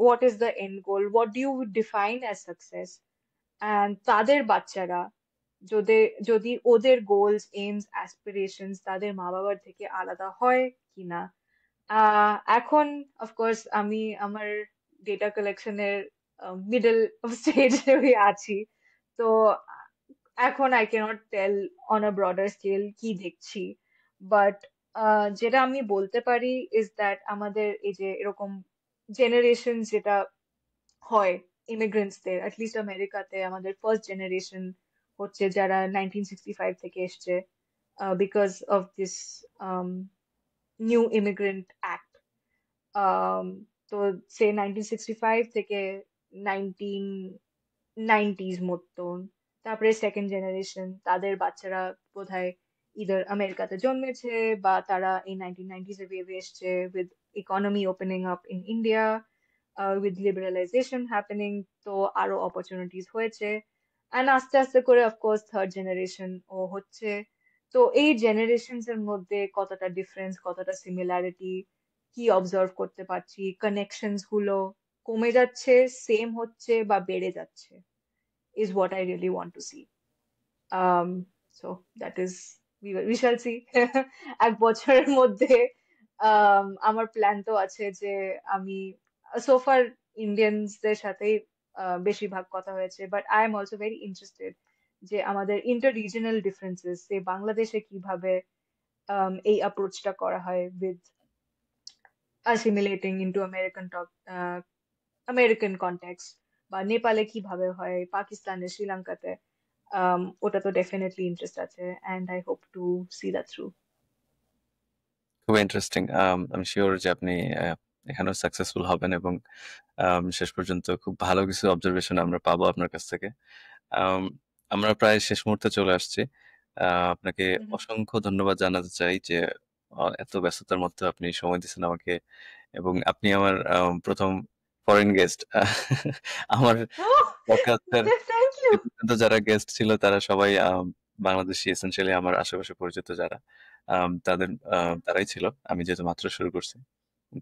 What is the end goal, what do you define as success, and তাদের বাচ্চারা যদি যদি ওদের গোলস, এইমস, অ্যাসপিরেশনস তাদের মা বাবার থেকে আলাদা হয় কিনা। এখন অফকোর্স আমি আমার ডেটা কালেকশনের মিডল অফ স্টেজে আছি। তো এখন I cannot tell on a broader scale কি দেখছি, বাট যেটা আমি বলতে পারি ইজ দ্যাট আমাদের এই যে এরকম জেনারেশন যেটা হয় ইমিগ্রেন্টসদের, অ্যাটলিস্ট আমেরিকাতে আমাদের ফার্স্ট জেনারেশন হচ্ছে যারা 1965 থেকে এসছে, because of this new immigrant act. তো সে 1965 থেকে 1990s মতন, তারপরে সেকেন্ড জেনারেশন, তাদের বাচ্চারা বোধহয় ইদার আমেরিকাতে জন্মেছে বা তারা এই 1990s এ ভেবে এসছে, with economy opening up in India, with liberalisation happening, তো আরো অপরচুনিটিস হয়েছে। অ্যান্ড আস্তে আস্তে করে অফকোর্স থার্ড জেনারেশন ও হচ্ছে। তো এই জেনারেশনস এর মধ্যে কতটা ডিফারেন্স, কতটা সিমিলারিটি কি অবজার্ভ করতে পারছি, কানেকশনস গুলো কমে যাচ্ছে, সেম হচ্ছে বা বেড়ে যাচ্ছে, is what I really want to see. So that is, we shall see. এক বছরের মধ্যে আমার প্ল্যান তো আছে যে আমি so far ইন্ডিয়ানসদের সাথেই বেশিরভাগ কথা হয়েছে, but I am also very interested যে আমাদের ইন্টার রিজনাল ডিফারেন্সেস, যে বাংলাদেশে কিভাবে এই অ্যাপ্রোচটা করা হয় with assimilating into American context, বা নেপালে কিভাবে হয়, পাকিস্তানে, শ্রীলঙ্কাতে, ওটা তো ডেফিনেটলি ইন্টারেস্ট আছে, and I hope to see that through. খুব ইন্টারেস্টিং। আমি শিওর যে আপনি এখানেও সাকসেসফুল হবেন এবং শেষ পর্যন্ত খুব ভালো কিছু অবজারভেশন আমরা পাবো আপনার কাছ থেকে। আম, আমরা প্রায় শেষ মুহূর্তে চলে আসছি। আপনাকে অসংখ্য ধন্যবাদ জানাতে চাই যে এত ব্যস্ততার মধ্যে আপনি সময় দিচ্ছেন আমাকে, এবং আপনি আমার প্রথম ফরেন গেস্ট। আমার পডকাস্টের থ্যাংক ইউ। পর্যন্ত যারা গেস্ট ছিল তারা সবাই বাংলাদেশি, এসেনশিয়ালি আমার আশেপাশে পরিচিত যারা, তাদের তারাই ছিল, আমি যেহেতু মাত্র শুরু করছি।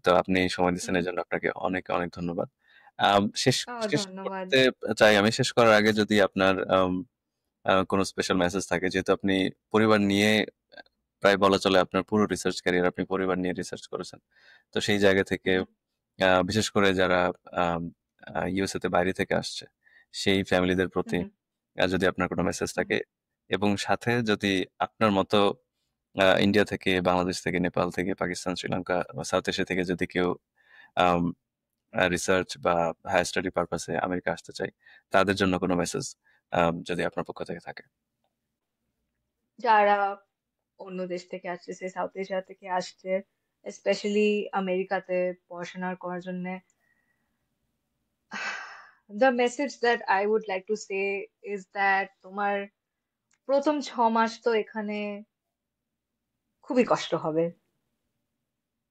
তো আপনি সময় দিচ্ছেন এই জন্য আপনাকে অনেক অনেক ধন্যবাদ। শেষ শেষ ধন্যবাদ। করতে চাই আমি, শেষ করার আগে যদি আপনার কোনো স্পেশাল মেসেজ থাকে, যেহেতু আপনি পরিবার নিয়ে, প্রায় বলা চলে আপনার পুরো রিসার্চ ক্যারিয়ার আপনি পরিবার নিয়ে রিসার্চ করেছেন, তো সেই জায়গা থেকে বিশেষ করে যারা ইউএসএ তে বাইরে থেকে আসছে সেই ফ্যামিলিদের প্রতি যদি আপনার কোনো মেসেজ থাকে, এবং সাথে যদি আপনার মতো ইন্ডিয়া থেকে, বাংলাদেশ থেকে, নেপাল থেকে, পাকিস্তান, শ্রীলঙ্কা, সাউথ এশিয়া থেকে যদি কেউ রিসার্চ বা হায়ার স্টাডি পারপাসে আমেরিকা আসতে চাই, তাদের জন্য কোনো মেসেজ যদি আপনার পক্ষ থেকে থাকে। যারা অন্য দেশ থেকে আসছে, সে সাউথ এশিয়া থেকে আসছে, স্পেশালি আমেরিকাতে পড়াশোনা করার জন্য, the message that I would like to say is that তোমার প্রথম 6 মাস তো এখানে খুবই কষ্ট হবে,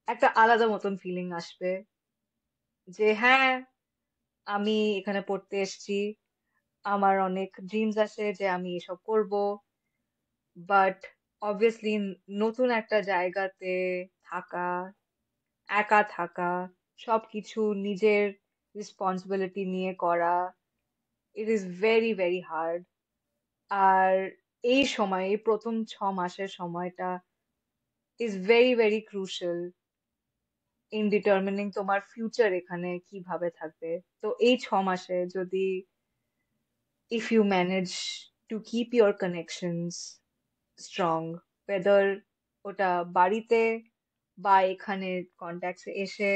একটা আলাদা মতন ফিলিং আসবে যে হ্যাঁ, আমি এখানে পড়তে এসেছি, আমার অনেক ড্রিমস আছে যে আমি এসব করব, বাট অবভিয়াসলি নতুন একটা জায়গাতে থাকা, একা থাকা, সবকিছু নিজের রেসপন্সিবিলিটি নিয়ে করা, it is very very hard. আর এই সময়, এই প্রথম 6 মাসের সময়টা is very very crucial in determining তোমার ফিউচার এখানে কিভাবে থাকবে। তো এই 6 মাসে যদি if you manage to keep your connections strong, whether ওটা বাড়িতে বা এখানে কন্ট্যাক্টে এসে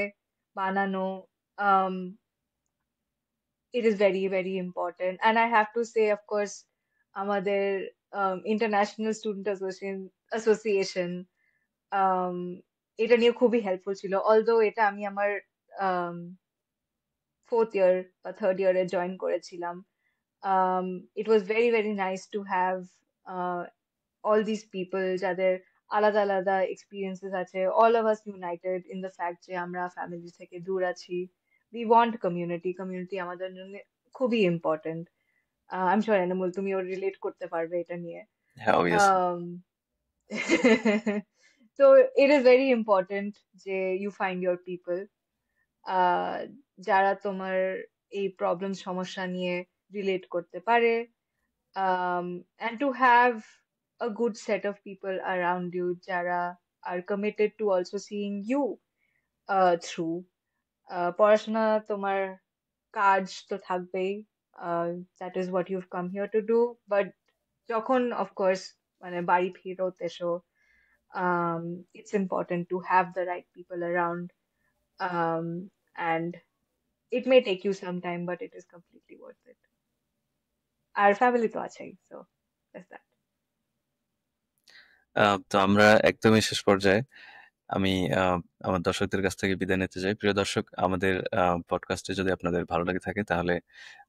বানানো, um, it is very very important. And I have to say, of course, আমাদের ইন্টারন্যাশনাল স্টুডেন্ট অ্যাসোসিয়েশন এটা নিয়ে খুবই হেল্পফুল ছিল, অলদো এটা আমি আমার ফোর্থ ইয়ার বা থার্ড ইয়ারে জয়েন করেছিলাম। It was very very nice to have all these people যাদের আলাদা আলাদা এক্সপিরিয়েন্সেস আছে, all of us united in the fact যে আমরা ফ্যামিলি থেকে দূর আছি, we want community, community আমাদের জন্য খুবই important. I am sure Enamul তুমিও রিলেট করতে পারবে এটা নিয়ে। হ্যাঁ, obviously. So it is very important যে you find your people, যারা তোমার এই প্রবলেম সমস্যা নিয়ে রিলেট করতে পারে, and to have a good set of people around you যারা are committed to also seeing you through. পড়াশোনা তোমার কাজ তো থাকবেই, that is what you've come here to do, but যখন of course মানে বাড়ি ফেরত এসো, it's important to have the right people around, and it may take you some time but it is completely worth it. আর family তো আছেই, so that's that. তো আমরা একদমই শেষ পর্যায়ে। আমি আমার দর্শকদের কাছ থেকে বিদায় নিতে চাই। প্রিয় দর্শক, আমাদের পডকাস্টে যদি আপনাদের ভালো লাগে থাকে তাহলে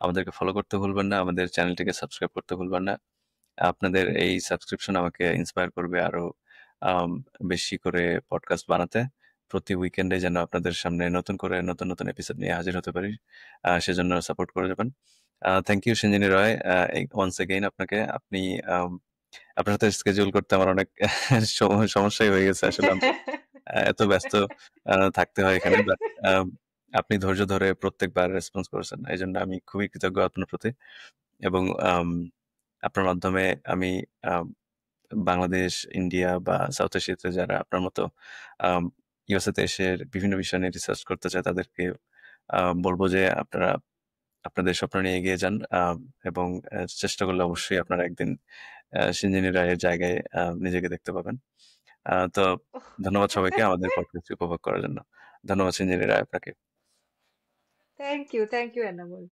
আমাদেরকে ফলো করতে ভুলবেন না, আমাদের চ্যানেলটিকে সাবস্ক্রাইব করতে ভুলবেন না। আপনাদের এই সাবস্ক্রিপশন আমাকে ইন্সপায়ার করবে আরো বেশি করে পডকাস্ট বানাতে। প্রতি উইকেন্ডে যেন আপনাদের সামনে নতুন করে নতুন নতুন এপিসোড নিয়ে হাজির হতে পারি, সেজন্য সাপোর্ট করে যাবেন। Thank you Sanjini Roy, once again আপনাকে। আপনি আপনার সাথে স্কেজুল করতে আমার অনেক সমস্যাই হয়ে গেছে আসলে। এত ব্যস্ত থাকতে হয় এখানে, বাট আপনি ধৈর্য ধরে প্রত্যেকবার রেসপন্স করেছেন, এই জন্য আমি খুবই কৃতজ্ঞ আপনার প্রতি। এবং আপনার মাধ্যমে আমি বাংলাদেশ, ইন্ডিয়া বা সাউথ এশিয়াতে যারা আপনার মতো ইউএসএ তে এসে বিভিন্ন বিষয় নিয়ে রিসার্চ করতে চায় তাদেরকে বলবো যে আপনারা আপনাদের স্বপ্ন নিয়ে এগিয়ে যান, এবং চেষ্টা করলে অবশ্যই আপনারা একদিন সিঞ্জিনী রায়ের জায়গায় নিজেকে দেখতে পাবেন। তো ধন্যবাদ সবাইকে আমাদের পডকাস্ট উপভোগ করার জন্য। ধন্যবাদ সিঞ্জিনী রায় আপনাকে। Thank you Enamul.